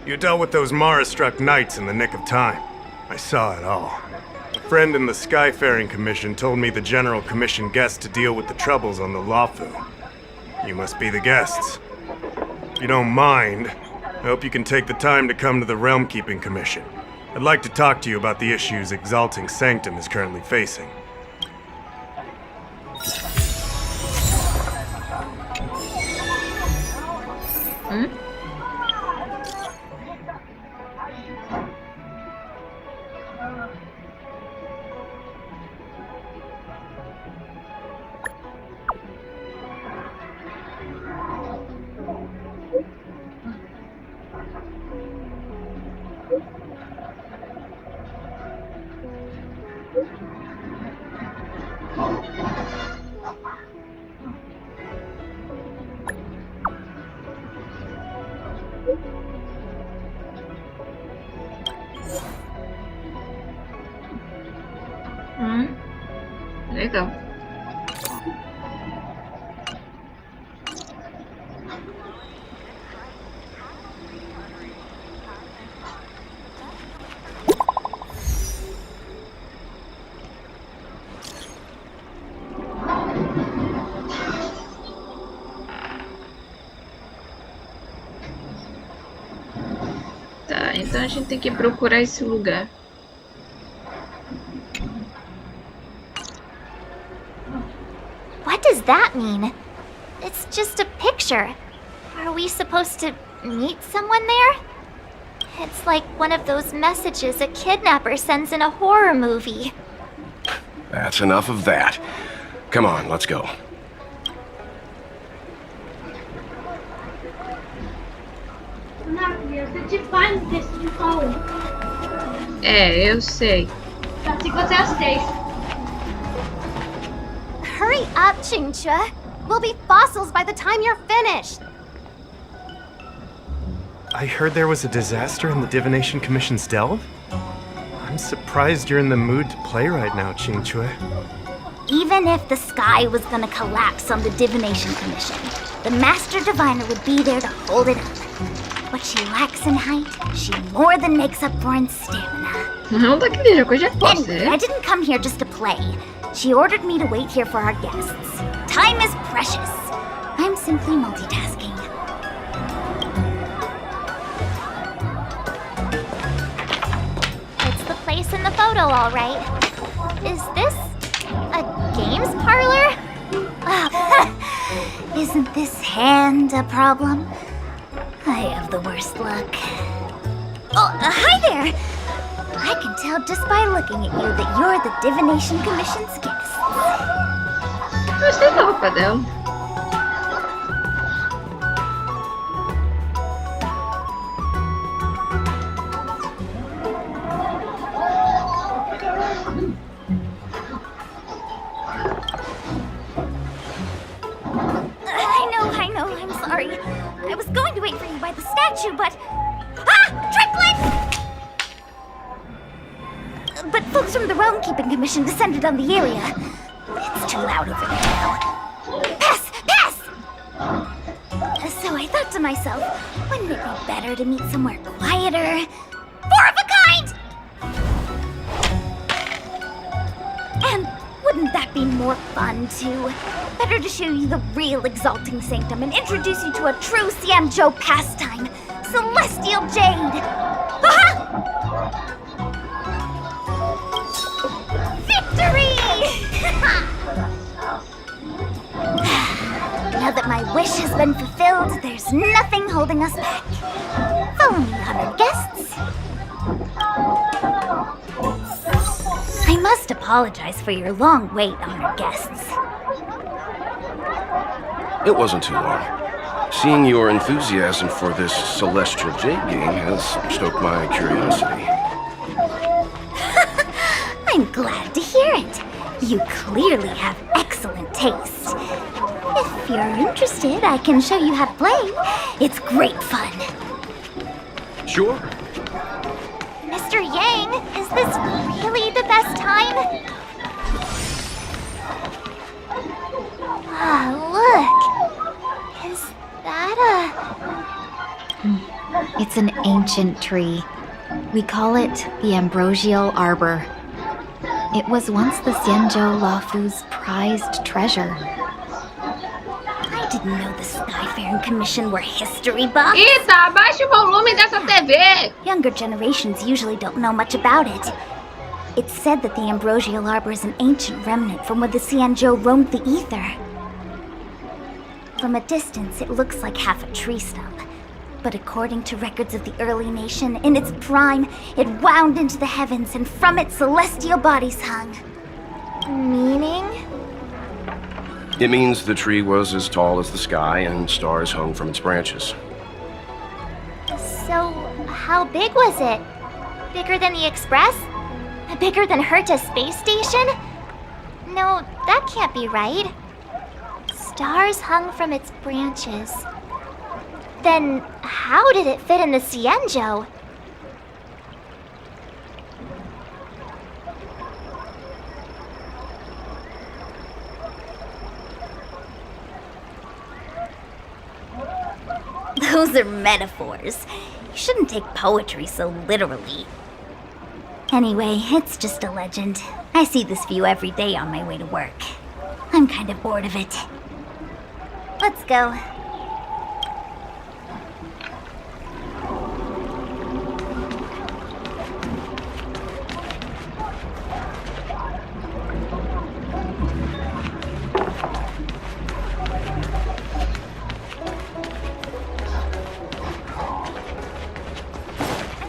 You dealt with those Mara-struck knights in the nick of time. I saw it all. A friend in the Skyfaring Commission told me the General commissioned guests to deal with the troubles on the Lawfu. You must be the guests. If you don't mind, I hope you can take the time to come to the Realm Keeping Commission. I'd like to talk to you about the issues Exalting Sanctum is currently facing. Legal. Tá, então a gente tem que procurar esse lugar. What does that mean? It's just a picture. Are we supposed to meet someone there? It's like one of those messages a kidnapper sends in a horror movie. That's enough of that. Come on, let's go. É, eu sei. Hurry up, Qingque. We'll be fossils by the time you're finished. I heard there was a disaster in the Divination Commission's delve? I'm surprised you're in the mood to play right now, Qingque. Even if the sky was gonna collapse on the Divination Commission, the Master Diviner would be there to hold it up. What she lacks in height, she more than makes up for in stamina. Não daquele jogo, eu já posso. Anyway, I didn't come here just to play. She ordered me to wait here for our guests. Time is precious. I'm simply multitasking. It's the place in the photo, all right. Is this a games parlor? Oh, isn't this hand a problem? I have the worst luck. Oh, hi there! I can tell just by looking at you that you're the Divination Commission's guest. Gostei da roupa dela. want to, but... Ah! Triplets! But folks from the Realm Keeping Commission descended on the area. It's too loud over there now. Pass! Pass! So I thought to myself, wouldn't it be better to meet somewhere quieter? Four of a kind! And wouldn't that be more fun, too? Better to show you the real Exalting Sanctum and introduce you to a true Xianzhou pastime, Celestial Jade! Victory! Now that my wish has been fulfilled, there's nothing holding us back. Follow me, honored guests. I must apologize for your long wait, honored guests. It wasn't too long. Seeing your enthusiasm for this Celestial Jade game has stoked my curiosity. I'm glad to hear it. You clearly have excellent taste. If you're interested, I can show you how to play. It's great fun. Sure. Mr. Yang, is this really the best time? Ah, look. Is that It's an ancient tree. We call it the Ambrosial Arbor. It was once the Xianzhou Luofu's prized treasure. I didn't know the Skyfaring Commission were history buffs. Eita, abaixa o volume dessa TV! Younger generations usually don't know much about it. It's said that the Ambrosial Arbor is an ancient remnant from when the Xianzhou roamed the ether. From a distance, it looks like half a tree stump. But according to records of the early nation, in its prime, it wound into the heavens and from it celestial bodies hung. meaning? It means the tree was as tall as the sky and stars hung from its branches. So, how big was it? Bigger than the Express? Bigger than Herta's space station? No, that can't be right. Stars hung from its branches. Then, how did it fit in the Xianzhou? Those are metaphors. You shouldn't take poetry so literally. Anyway, it's just a legend. I see this view every day on my way to work. I'm kind of bored of it. Let's go.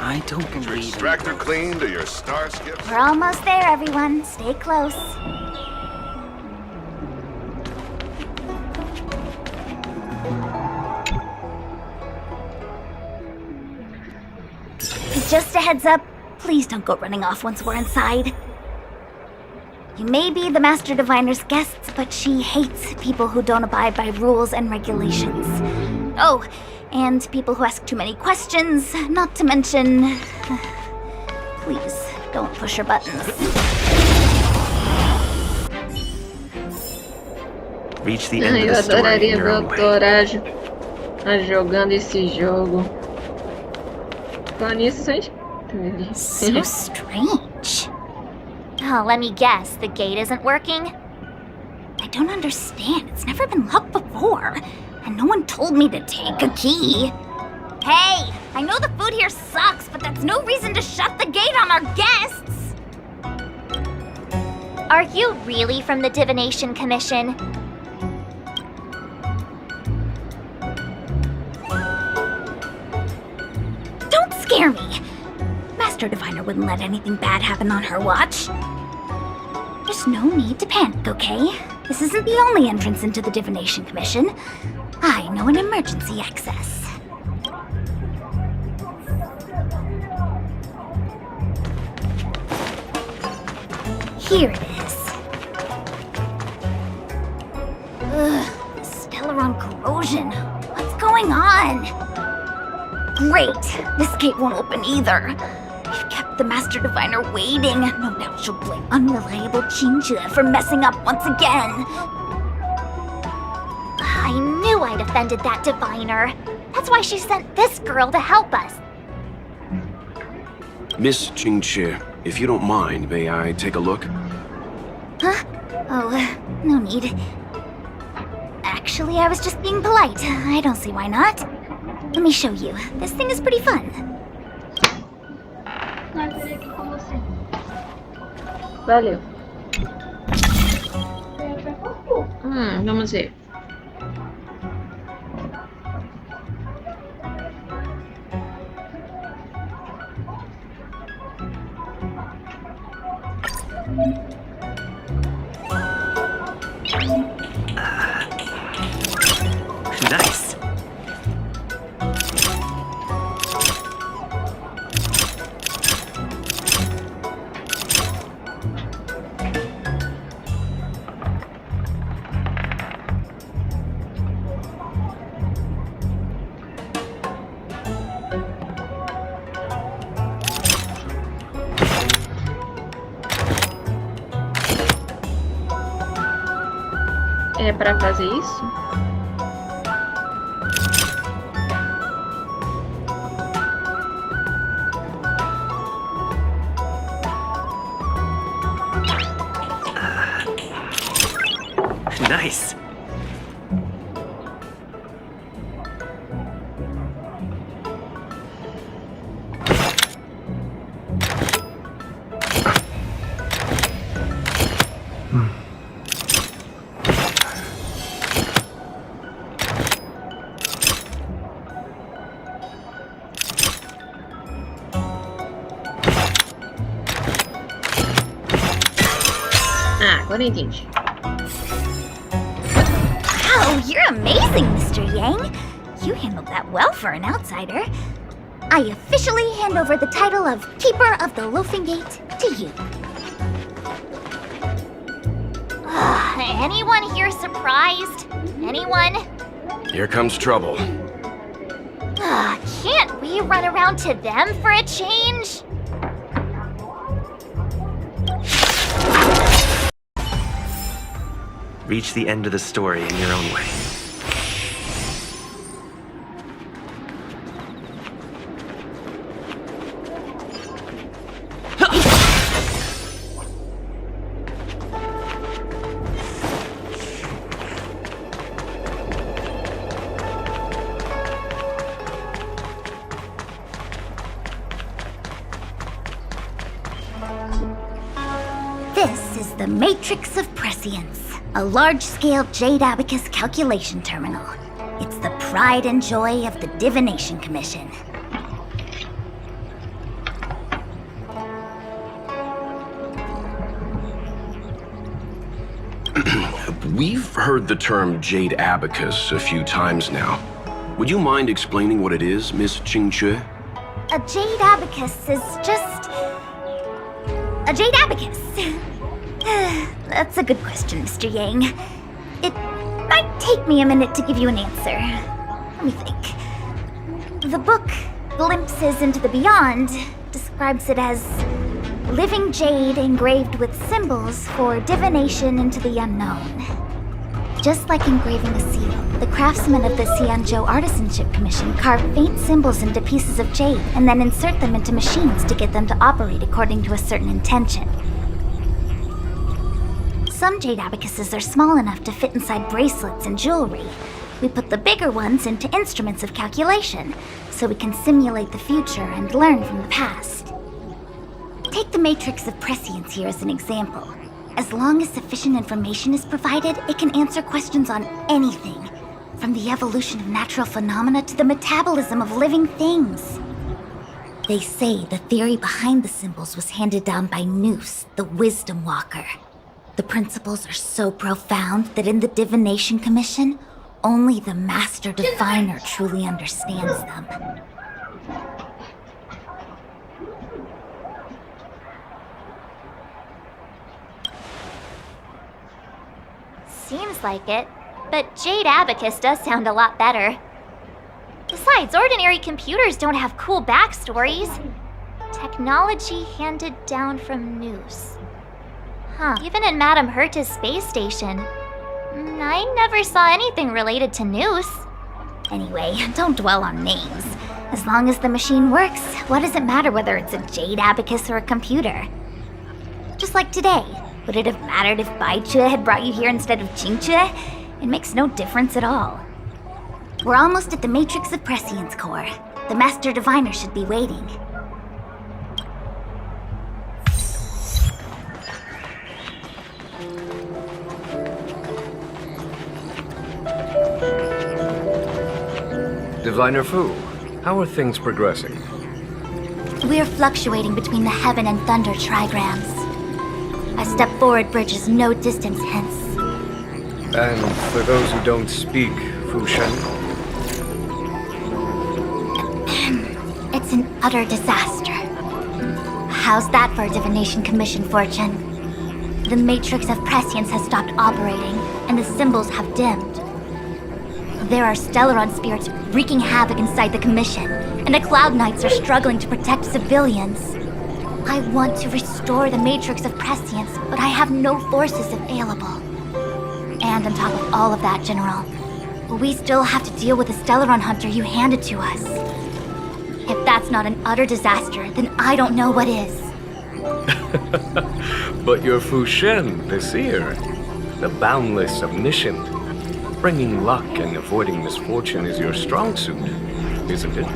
I don't believe your extractor cleaned or your star skips? We're almost there, everyone. Stay close. Just a heads up, please don't go running off once we're inside. You may be the Master Diviner's guests, but she hates people who don't abide by rules and regulations. Oh, and people who ask too many questions, not to mention... Please, don't push her buttons. Reach the end of Eu the story in adoraria your ver o own way. Torajo jogando esse jogo. Falando nisso, sente... So strange. Oh, let me guess, the gate isn't working? I don't understand. It's never been locked before. And no one told me to take a key. Hey, I know the food here sucks, but that's no reason to shut the gate on our guests. Are you really from the Divination Commission? Don't scare me. Master Diviner wouldn't let anything bad happen on her watch. There's no need to panic, okay? This isn't the only entrance into the Divination Commission. I know an emergency access. Here it is. Ugh, Stellaron corrosion. What's going on? Great! This gate won't open either. We've kept the Master Diviner waiting. No doubt she'll blame unreliable Qingzhe for messing up once again. I knew I'd offended that Diviner. That's why she sent this girl to help us. Miss Qingzhe, if you don't mind, may I take a look? Huh? Oh, no need. Actually, I was just being polite. I don't see why not. Let me show you. This thing is pretty fun. Valeu. Vamos ver. Nice. É pra fazer isso? Nice. Agora eu entendi. Wow, you're amazing, Mr. Yang. You handled that well for an outsider. I officially hand over the title of Keeper of the Loafing Gate to you. Anyone here surprised? Anyone? Here comes trouble. Can't we run around to them for a change? Reach the end of the story in your own way. This is the Matrix of Prescience, a large-scale Jade Abacus calculation terminal. It's the pride and joy of the Divination Commission. We've heard the term Jade Abacus a few times now. Would you mind explaining what it is, Miss Qingzhe? A Jade Abacus is just... a Jade Abacus. That's a good question, Mr. Yang. It might take me a minute to give you an answer. Let me think. The book, Glimpses into the Beyond, describes it as living jade engraved with symbols for divination into the unknown. Just like engraving a seal, the craftsmen of the Xianzhou Artisanship Commission carve faint symbols into pieces of jade and then insert them into machines to get them to operate according to a certain intention. Some jade abacuses are small enough to fit inside bracelets and jewelry. We put the bigger ones into instruments of calculation, so we can simulate the future and learn from the past. Take the Matrix of Prescience here as an example. As long as sufficient information is provided, it can answer questions on anything, from the evolution of natural phenomena to the metabolism of living things. They say the theory behind the symbols was handed down by Noose, the Wisdom Walker. The principles are so profound that in the Divination Commission, only the Master Diviner truly understands them. Seems like it, but Jade Abacus does sound a lot better. Besides, ordinary computers don't have cool backstories. Technology handed down from Noose. Huh. Even in Madame Herta's space station, I never saw anything related to Noose. Anyway, don't dwell on names. As long as the machine works, what does it matter whether it's a jade abacus or a computer? Just like today, would it have mattered if Baichue had brought you here instead of Jingchue? It makes no difference at all. We're almost at the Matrix of Prescience core. The Master Diviner should be waiting. Diviner Fu, how are things progressing? We're fluctuating between the Heaven and Thunder trigrams. A step forward bridges no distance hence. And for those who don't speak Fu Shen? It's an utter disaster. How's that for a Divination Commission fortune? The Matrix of Prescience has stopped operating, and the symbols have dimmed. There are Stellaron spirits wreaking havoc inside the Commission, and the Cloud Knights are struggling to protect civilians. I want to restore the Matrix of Prescience, but I have no forces available. And on top of all of that, General, we still have to deal with the Stellaron Hunter you handed to us. If that's not an utter disaster, then I don't know what is. But you're Fu Shen, the seer. The boundless, omniscient. Bringing luck and avoiding misfortune is your strong suit, isn't it?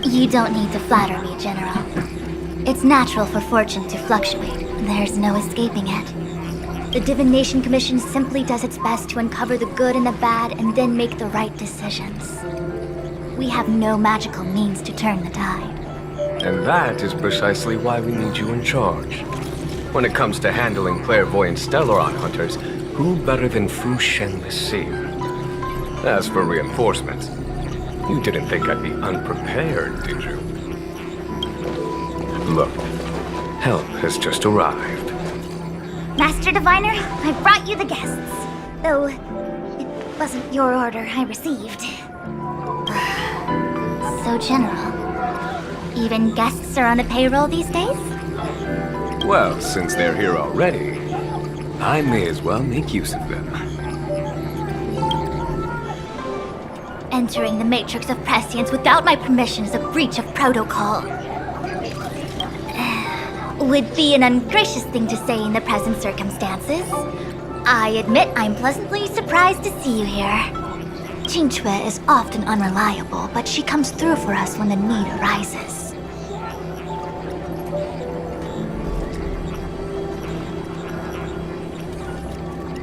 You don't need to flatter me, General. It's natural for fortune to fluctuate. There's no escaping it. The Divination Commission simply does its best to uncover the good and the bad and then make the right decisions. We have no magical means to turn the tide. And that is precisely why we need you in charge. When it comes to handling clairvoyant Stellaron hunters, who better than Fu Shen the Seer? As for reinforcements, you didn't think I'd be unprepared, did you? Look, help has just arrived. Master Diviner, I brought you the guests. Though, it wasn't your order I received. So, General, even guests are on the payroll these days? Well, since they're here already, I may as well make use of them. Entering the Matrix of Prescience without my permission is a breach of protocol. Would be an ungracious thing to say in the present circumstances. I admit I'm pleasantly surprised to see you here. Jingchue is often unreliable, but she comes through for us when the need arises.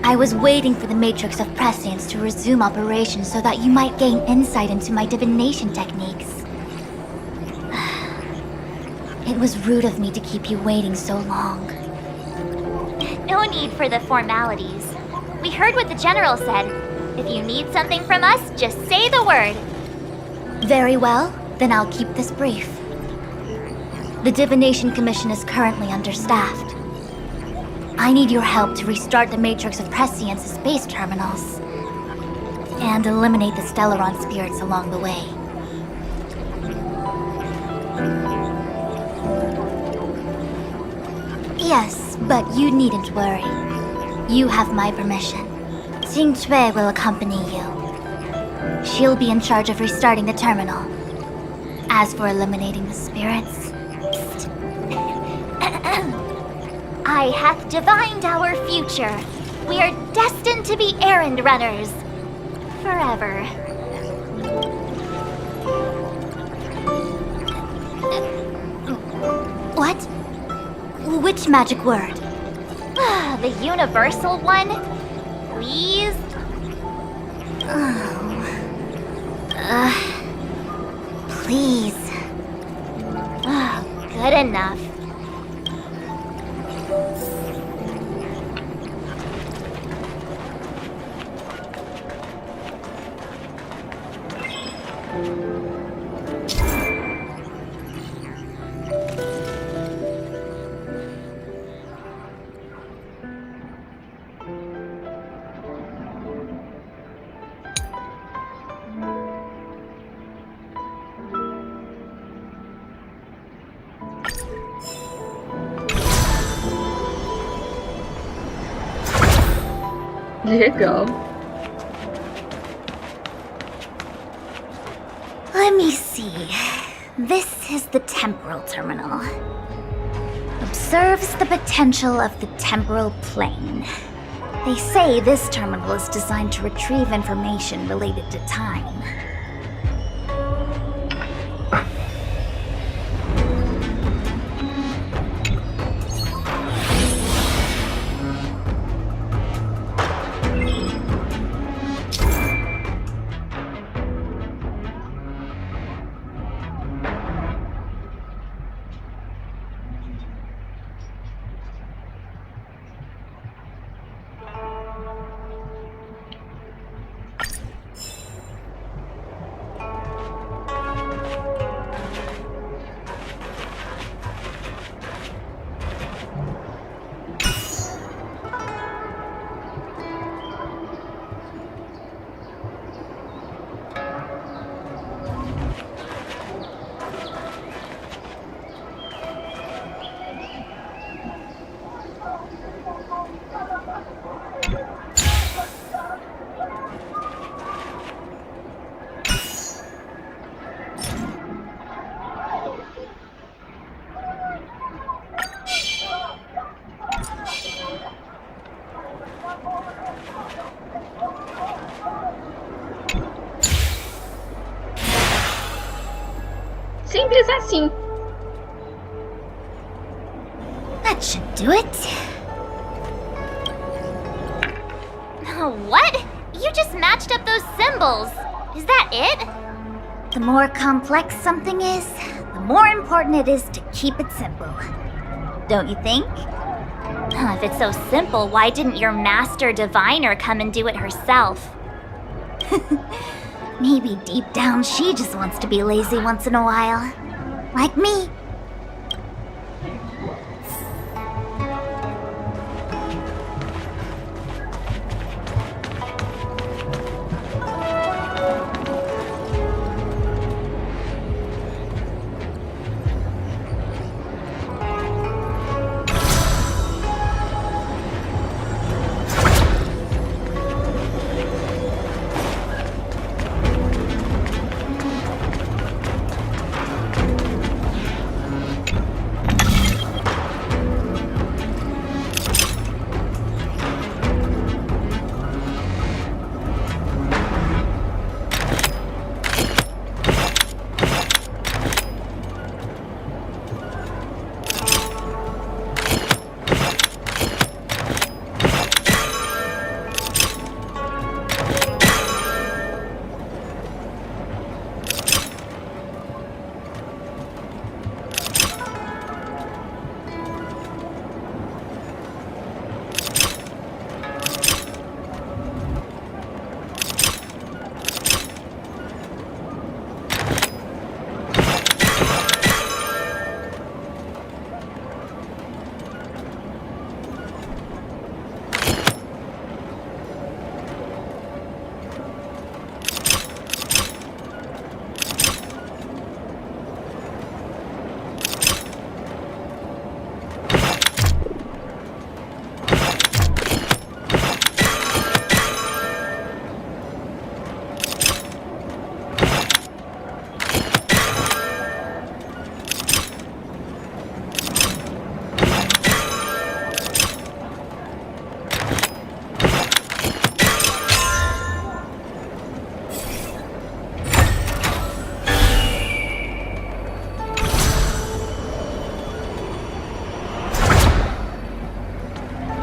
I was waiting for the Matrix of Prescience to resume operations so that you might gain insight into my divination techniques. It was rude of me to keep you waiting so long. No need for the formalities. We heard what the General said. If you need something from us, just say the word. Very well, then I'll keep this brief. The Divination Commission is currently understaffed. I need your help to restart the Matrix of Prescience's space terminals and eliminate the Stellaron spirits along the way. Yes, but you needn't worry. You have my permission. Jingchue will accompany you. She'll be in charge of restarting the terminal. As for eliminating the spirits... I hath divined our future. We are destined to be errand runners. Forever. What? Which magic word? The universal one? Please? Please. Good enough. Legal. Let me see. This is the temporal terminal. Observes the potential of the temporal plane. They say this terminal is designed to retrieve information related to time. Simples assim. That should do it. What? You just matched up those symbols. Is that it? The more complex something is, the more important it is to keep it simple. Don't you think? If it's so simple, why didn't your master diviner come and do it herself? Maybe deep down she just wants to be lazy once in a while. Like me.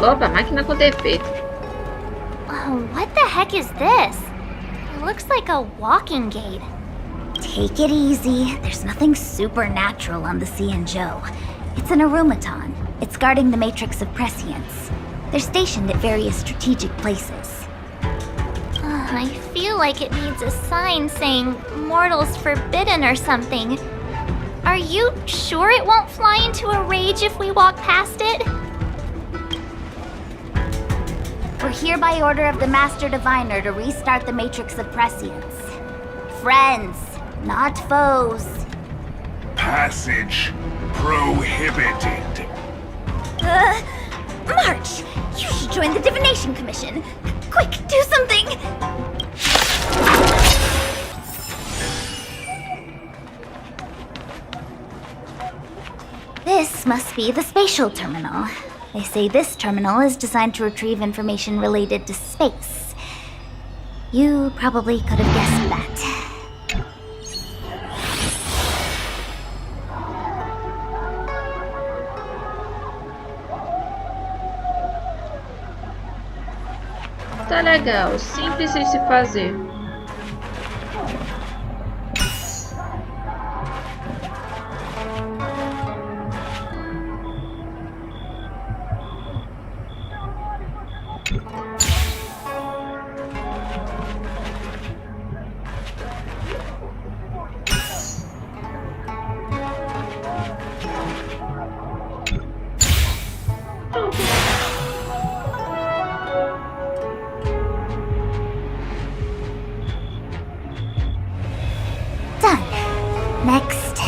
Opa, máquina com defeito. What the heck is this? It looks like a walking gate. Take it easy. There's nothing supernatural on the Xianzhou. It's an arumaton. It's guarding the matrix of prescience. They're stationed at various strategic places. I feel like it needs a sign saying mortals forbidden or something. Are you sure it won't fly into a rage if we walk past it? We're here by order of the Master Diviner to restart the Matrix of Prescience. Friends, not foes. Passage prohibited. March! You should join the Divination Commission. Quick, do something! This must be the spatial terminal. They say this terminal is designed to retrieve information related to space. You probably could have guessed that. Tá legal, simples de se fazer. Next.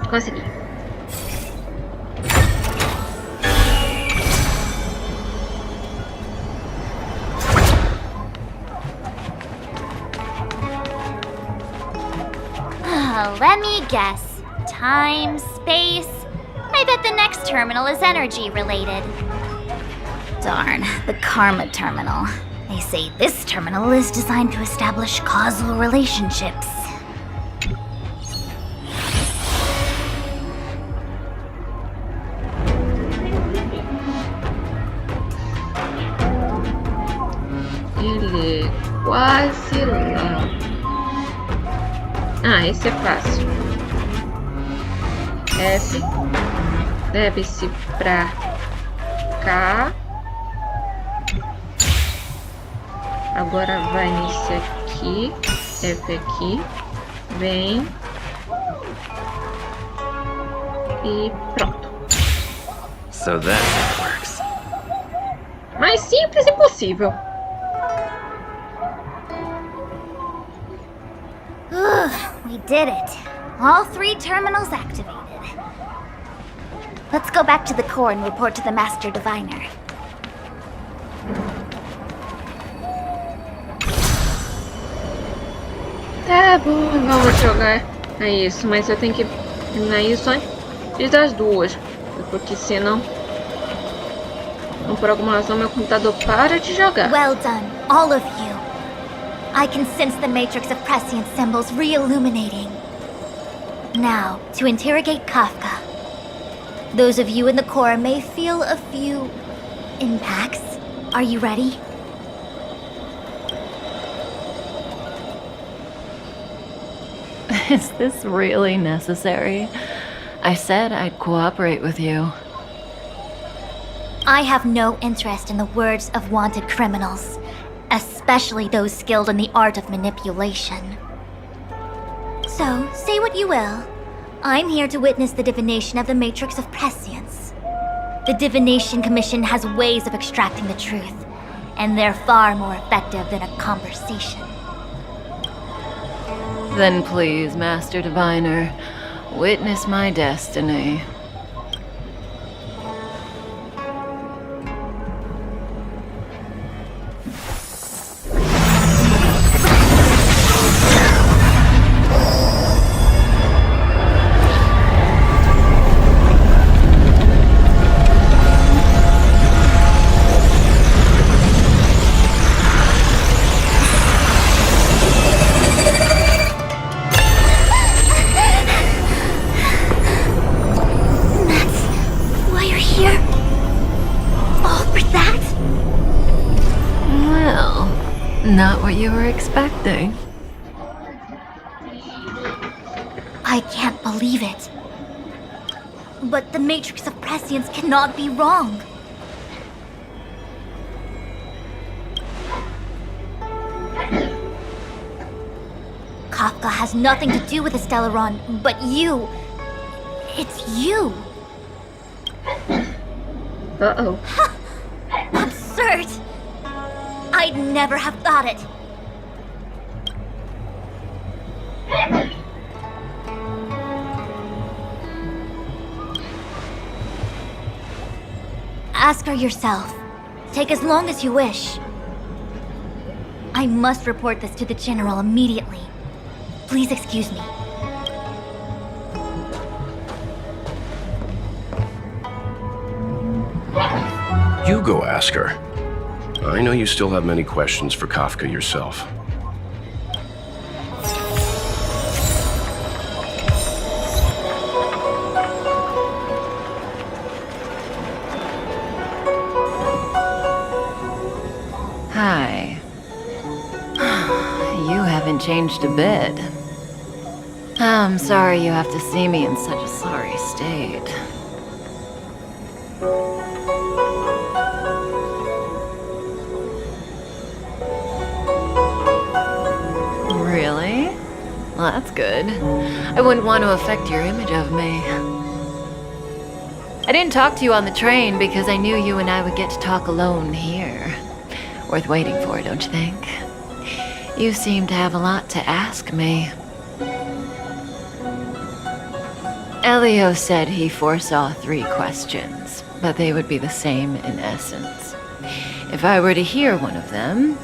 Consegui. Let me guess. Time, space. I bet the next terminal is energy related. Darn, the Karma terminal. They say this terminal is designed to establish causal relationships. Ele é quase lá. Ah, esse é fácil. F deve-se pra cá. Agora vai nesse aqui. F aqui. Vem. E pronto. So that's how it works. Mais simples e possível. We did it. All 3 terminals activated. Let's go back to the core and report to the Master Diviner. Tá bom, vamos jogar a isso, mas eu tenho que terminar isso antes das 2, porque senão, por alguma razão, meu computador para de jogar. Well done, all of you. I can sense the matrix of prescient symbols re-illuminating. Now, to interrogate Kafka. Those of you in the core may feel a few impacts. Are you ready? Is this really necessary? I said I'd cooperate with you. I have no interest in the words of wanted criminals. especially those skilled in the art of manipulation. So, say what you will. I'm here to witness the divination of the Matrix of Prescience. The Divination Commission has ways of extracting the truth, and they're far more effective than a conversation. Then please, Master Diviner, witness my destiny. Not what you were expecting. I can't believe it. But the Matrix of Prescience cannot be wrong. Kafka has nothing to do with the Stellaron, but you. It's you. Uh-oh. Absurd! I'd never have thought it. Ask her yourself. Take as long as you wish. I must report this to the General immediately. Please excuse me. You go ask her. I know you still have many questions for Kafka yourself. Hi. You haven't changed a bit. I'm sorry you have to see me in such a sorry state. Really? Well, that's good. I wouldn't want to affect your image of me. I didn't talk to you on the train because I knew you and I would get to talk alone here. Worth waiting for, don't you think? You seem to have a lot to ask me. Elio said he foresaw 3 questions, but they would be the same in essence. If I were to hear one of them,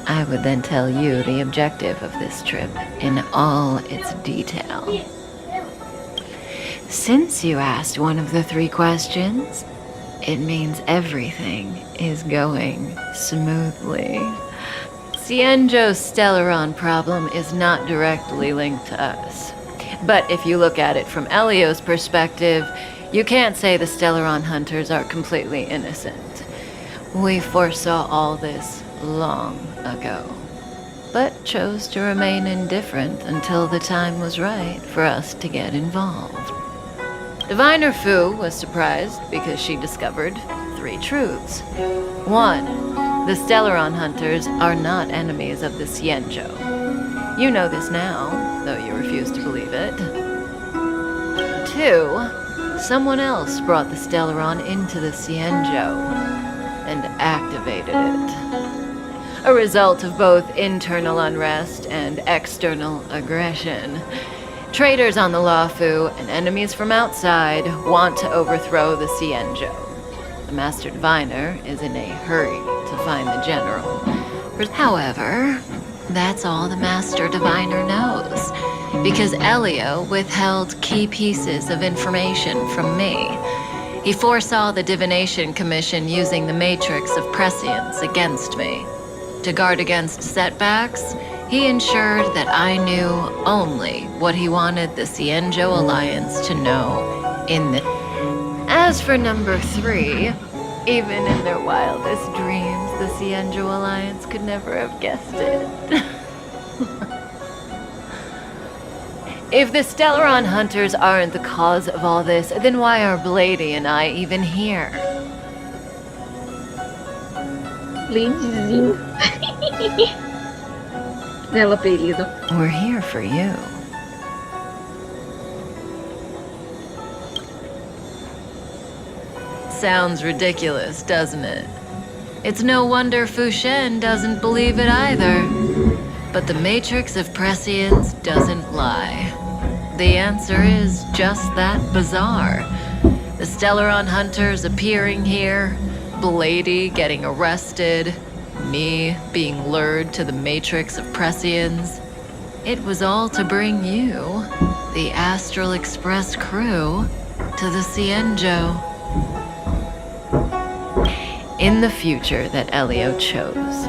I would then tell you the objective of this trip in all its detail. Since you asked one of the 3 questions, it means everything is going smoothly. Cienjo's Stellaron problem is not directly linked to us. But if you look at it from Elio's perspective, you can't say the Stellaron hunters are completely innocent. We foresaw all this long ago, but chose to remain indifferent until the time was right for us to get involved. Diviner Fu was surprised because she discovered 3 truths. 1, the Stellaron hunters are not enemies of the Cienjo. You know this now, though you refuse to believe it. 2, someone else brought the Stellaron into the Cienjo and activated it. A result of both internal unrest and external aggression. Traitors on the Luofu and enemies from outside want to overthrow the Cienjo. The Master Diviner is in a hurry to find the General. However, that's all the Master Diviner knows, because Elio withheld key pieces of information from me. He foresaw the Divination Commission using the Matrix of Prescience against me. To guard against setbacks, he ensured that I knew only what he wanted the Cienjo Alliance to know in the... As for number 3, even in their wildest dreams, the Cienjo Alliance could never have guessed it. If the Stellaron hunters aren't the cause of all this, then why are Blady and I even here? Bladezinho. Belo apelido. We're here for you. Sounds ridiculous, doesn't it? It's no wonder Fu Shen doesn't believe it either. But the Matrix of Prescience doesn't lie. The answer is just that bizarre. The Stellaron hunters appearing here, Blady getting arrested, me being lured to the Matrix of Prescience. It was all to bring you, the Astral Express crew, to the Cienjo. In the future that Elio chose,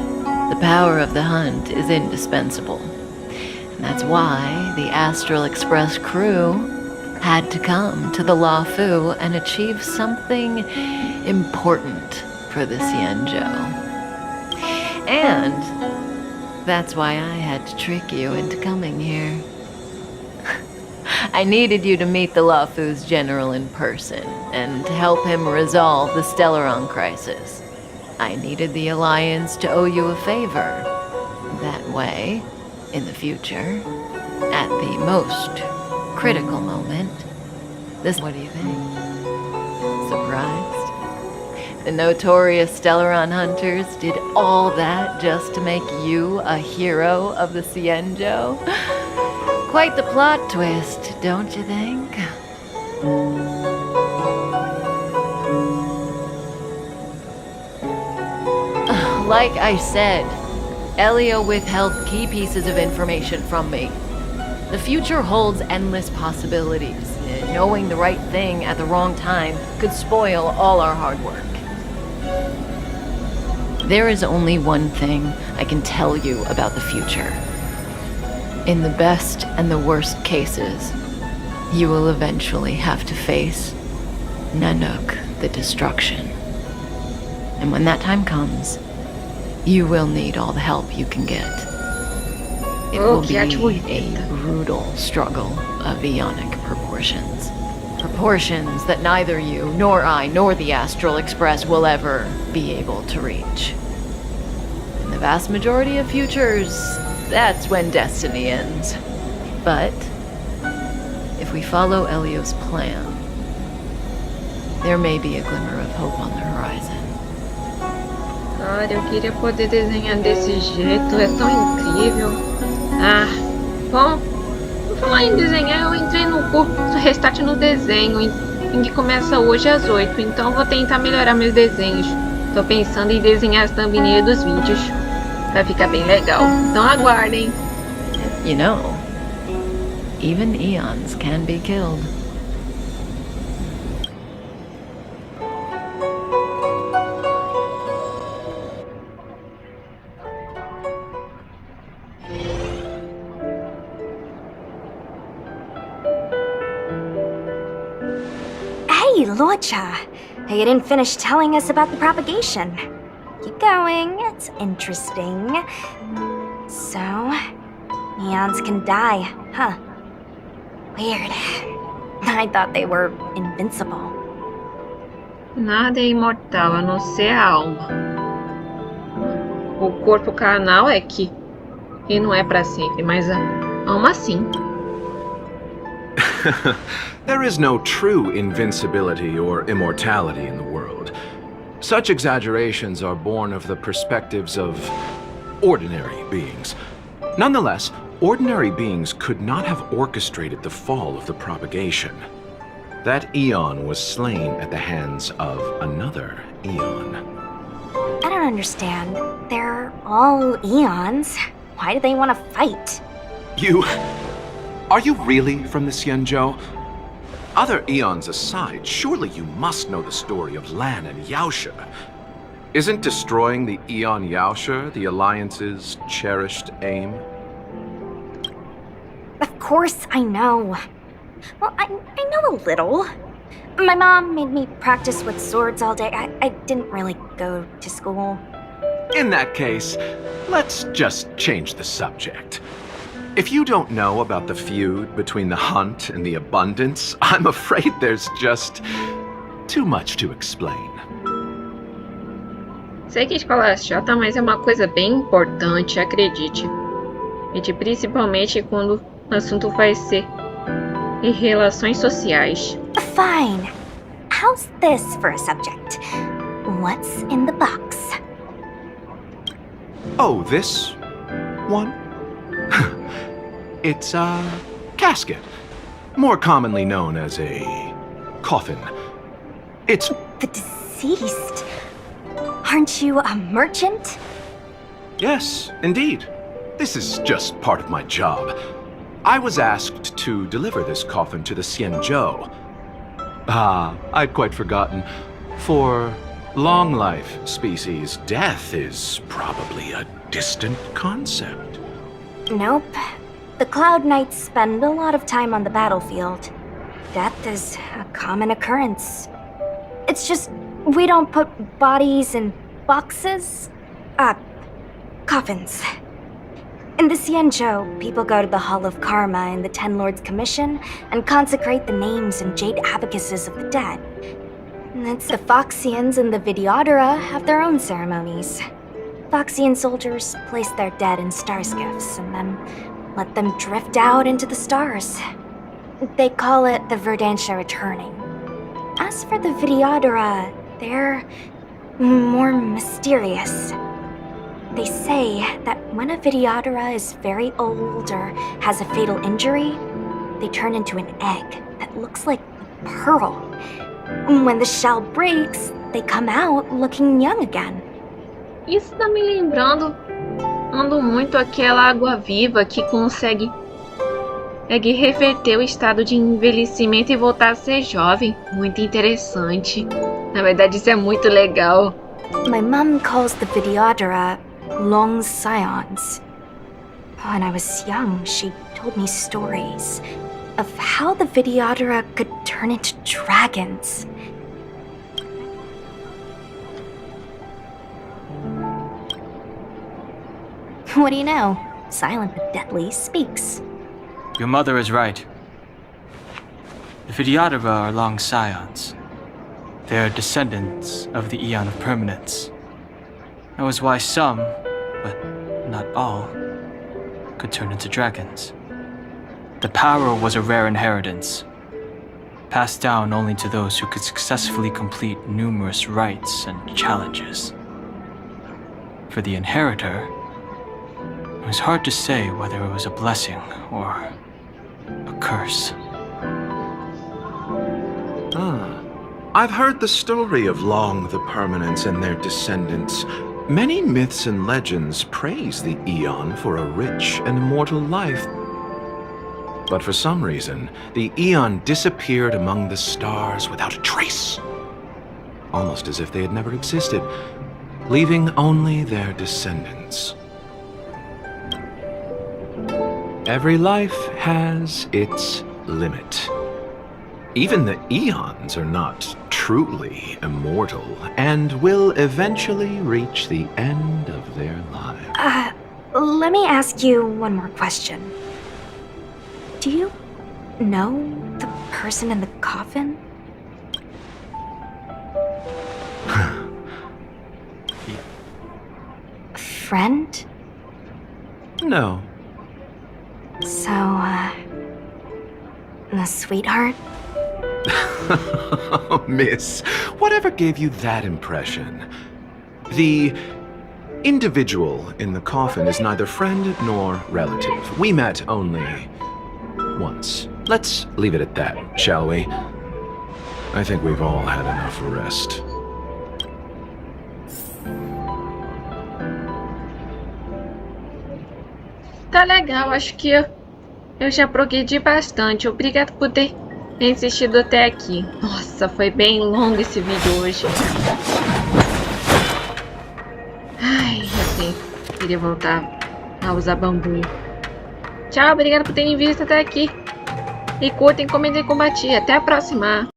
the power of the hunt is indispensable. And that's why the Astral Express crew had to come to the La Fu and achieve something important for the Cienjo. And that's why I had to trick you into coming here. I needed you to meet the La Fu's general in person and to help him resolve the Stellaron crisis. I needed the Alliance to owe you a favor. That way, in the future, at the most critical moment, what do you think? Surprised? The notorious Stellaron hunters did all that just to make you a hero of the Cienjo? Quite the plot twist, don't you think? Like I said, Elio withheld key pieces of information from me. The future holds endless possibilities. Knowing the right thing at the wrong time could spoil all our hard work. There is only one thing I can tell you about the future. In the best and the worst cases, you will eventually have to face Nanook, the destruction. And when that time comes, you will need all the help you can get. It will be a brutal struggle of eonic proportions. Proportions that neither you, nor I, nor the Astral Express will ever be able to reach. In the vast majority of futures, that's when destiny ends. But if we follow Elio's plan, there may be a glimmer of hope on the horizon. Cara, eu queria poder desenhar desse jeito, é tão incrível. Ah, bom, por falar em desenhar, eu entrei no curso Restart no Desenho, em que começa hoje às 8, então vou tentar melhorar meus desenhos. Tô pensando em desenhar as thumbnails dos vídeos. Vai ficar bem legal, então aguardem. You know, even eons can be killed. Hey, Lorcha! You didn't finish telling us about the propagation. Keep going, it's interesting. So, eons can die, huh? Weird. I thought they were invincible. Nada é imortal a não ser a alma. O corpo carnal é que e não é pra sempre, mas a alma sim. There is no true invincibility or immortality in the world. Such exaggerations are born of the perspectives of ordinary beings. Nonetheless, ordinary beings could not have orchestrated the fall of the propagation. That eon was slain at the hands of another eon. I don't understand. They're all eons. Why do they want to fight? Are you really from the Cienjo? Other eons aside, surely you must know the story of Lan and Yaoshe. Isn't destroying the Eon Yaoshe the Alliance's cherished aim? Of course I know. Well, I know a little. My mom made me practice with swords all day. I didn't really go to school. In that case, let's just change the subject. If you don't know about the feud between the Hunt and the Abundance, I'm afraid there's just too much to explain. Sei que escola é chata, mas é uma coisa bem importante, acredite. E principalmente quando o assunto vai ser em relações sociais. Fine. How's this for a subject? What's in the box? Oh, this one? It's a casket, more commonly known as a coffin. It's The deceased? Aren't you a merchant? Yes, indeed. This is just part of my job. I was asked to deliver this coffin to the Xianzhou. Ah, I'd quite forgotten. For long life species, death is probably a distant concept. Nope. The Cloud Knights spend a lot of time on the battlefield. Death is a common occurrence. It's just, we don't put bodies in boxes. Coffins. In the Xianzhou, people go to the Hall of Karma in the Ten Lords Commission and consecrate the names and jade abacuses of the dead. It's the Foxians and the Videodora have their own ceremonies. Foxian soldiers place their dead in star skiffs and then let them drift out into the stars. They call it the Verdantia returning. As for the Videodora, they're more mysterious. They say that when a Videodora is very old or has a fatal injury, they turn into an egg that looks like a pearl. When the shell breaks, they come out looking young again. Isso tá me lembrando. Ando muito aquela água-viva que consegue reverter o estado de envelhecimento e voltar a ser jovem. Muito interessante. Na verdade, isso é muito legal. My mom calls the Videodora long scions. When I was young, she told me stories of how the Videodora could turn into dragons. What do you know? Silent but deadly speaks. Your mother is right. The Videodora are long scions. They are descendants of the Eon of Permanence. That was why some, but not all, could turn into dragons. The power was a rare inheritance, passed down only to those who could successfully complete numerous rites and challenges. For the inheritor, it was hard to say whether it was a blessing or a curse. I've heard the story of Long the Permanence and their descendants. Many myths and legends praise the Eon for a rich and immortal life. But for some reason, the Eon disappeared among the stars without a trace. Almost as if they had never existed, leaving only their descendants. Every life has its limit. Even the Eons are not truly immortal and will eventually reach the end of their lives. Let me ask you one more question. Do you know the person in the coffin? Friend? No. So, a sweetheart? Miss, whatever gave you that impression? The individual in the coffin is neither friend nor relative. We met only once. Let's leave it at that, shall we? I think we've all had enough rest. Tá legal, acho que eu já progredi bastante. Obrigado por ter insistido até aqui. Nossa, foi bem longo esse vídeo hoje. Ai, assim, queria voltar a usar bambu. Tchau, obrigado por terem visto até aqui. E curtem, comentem e compartilhem. Até a próxima.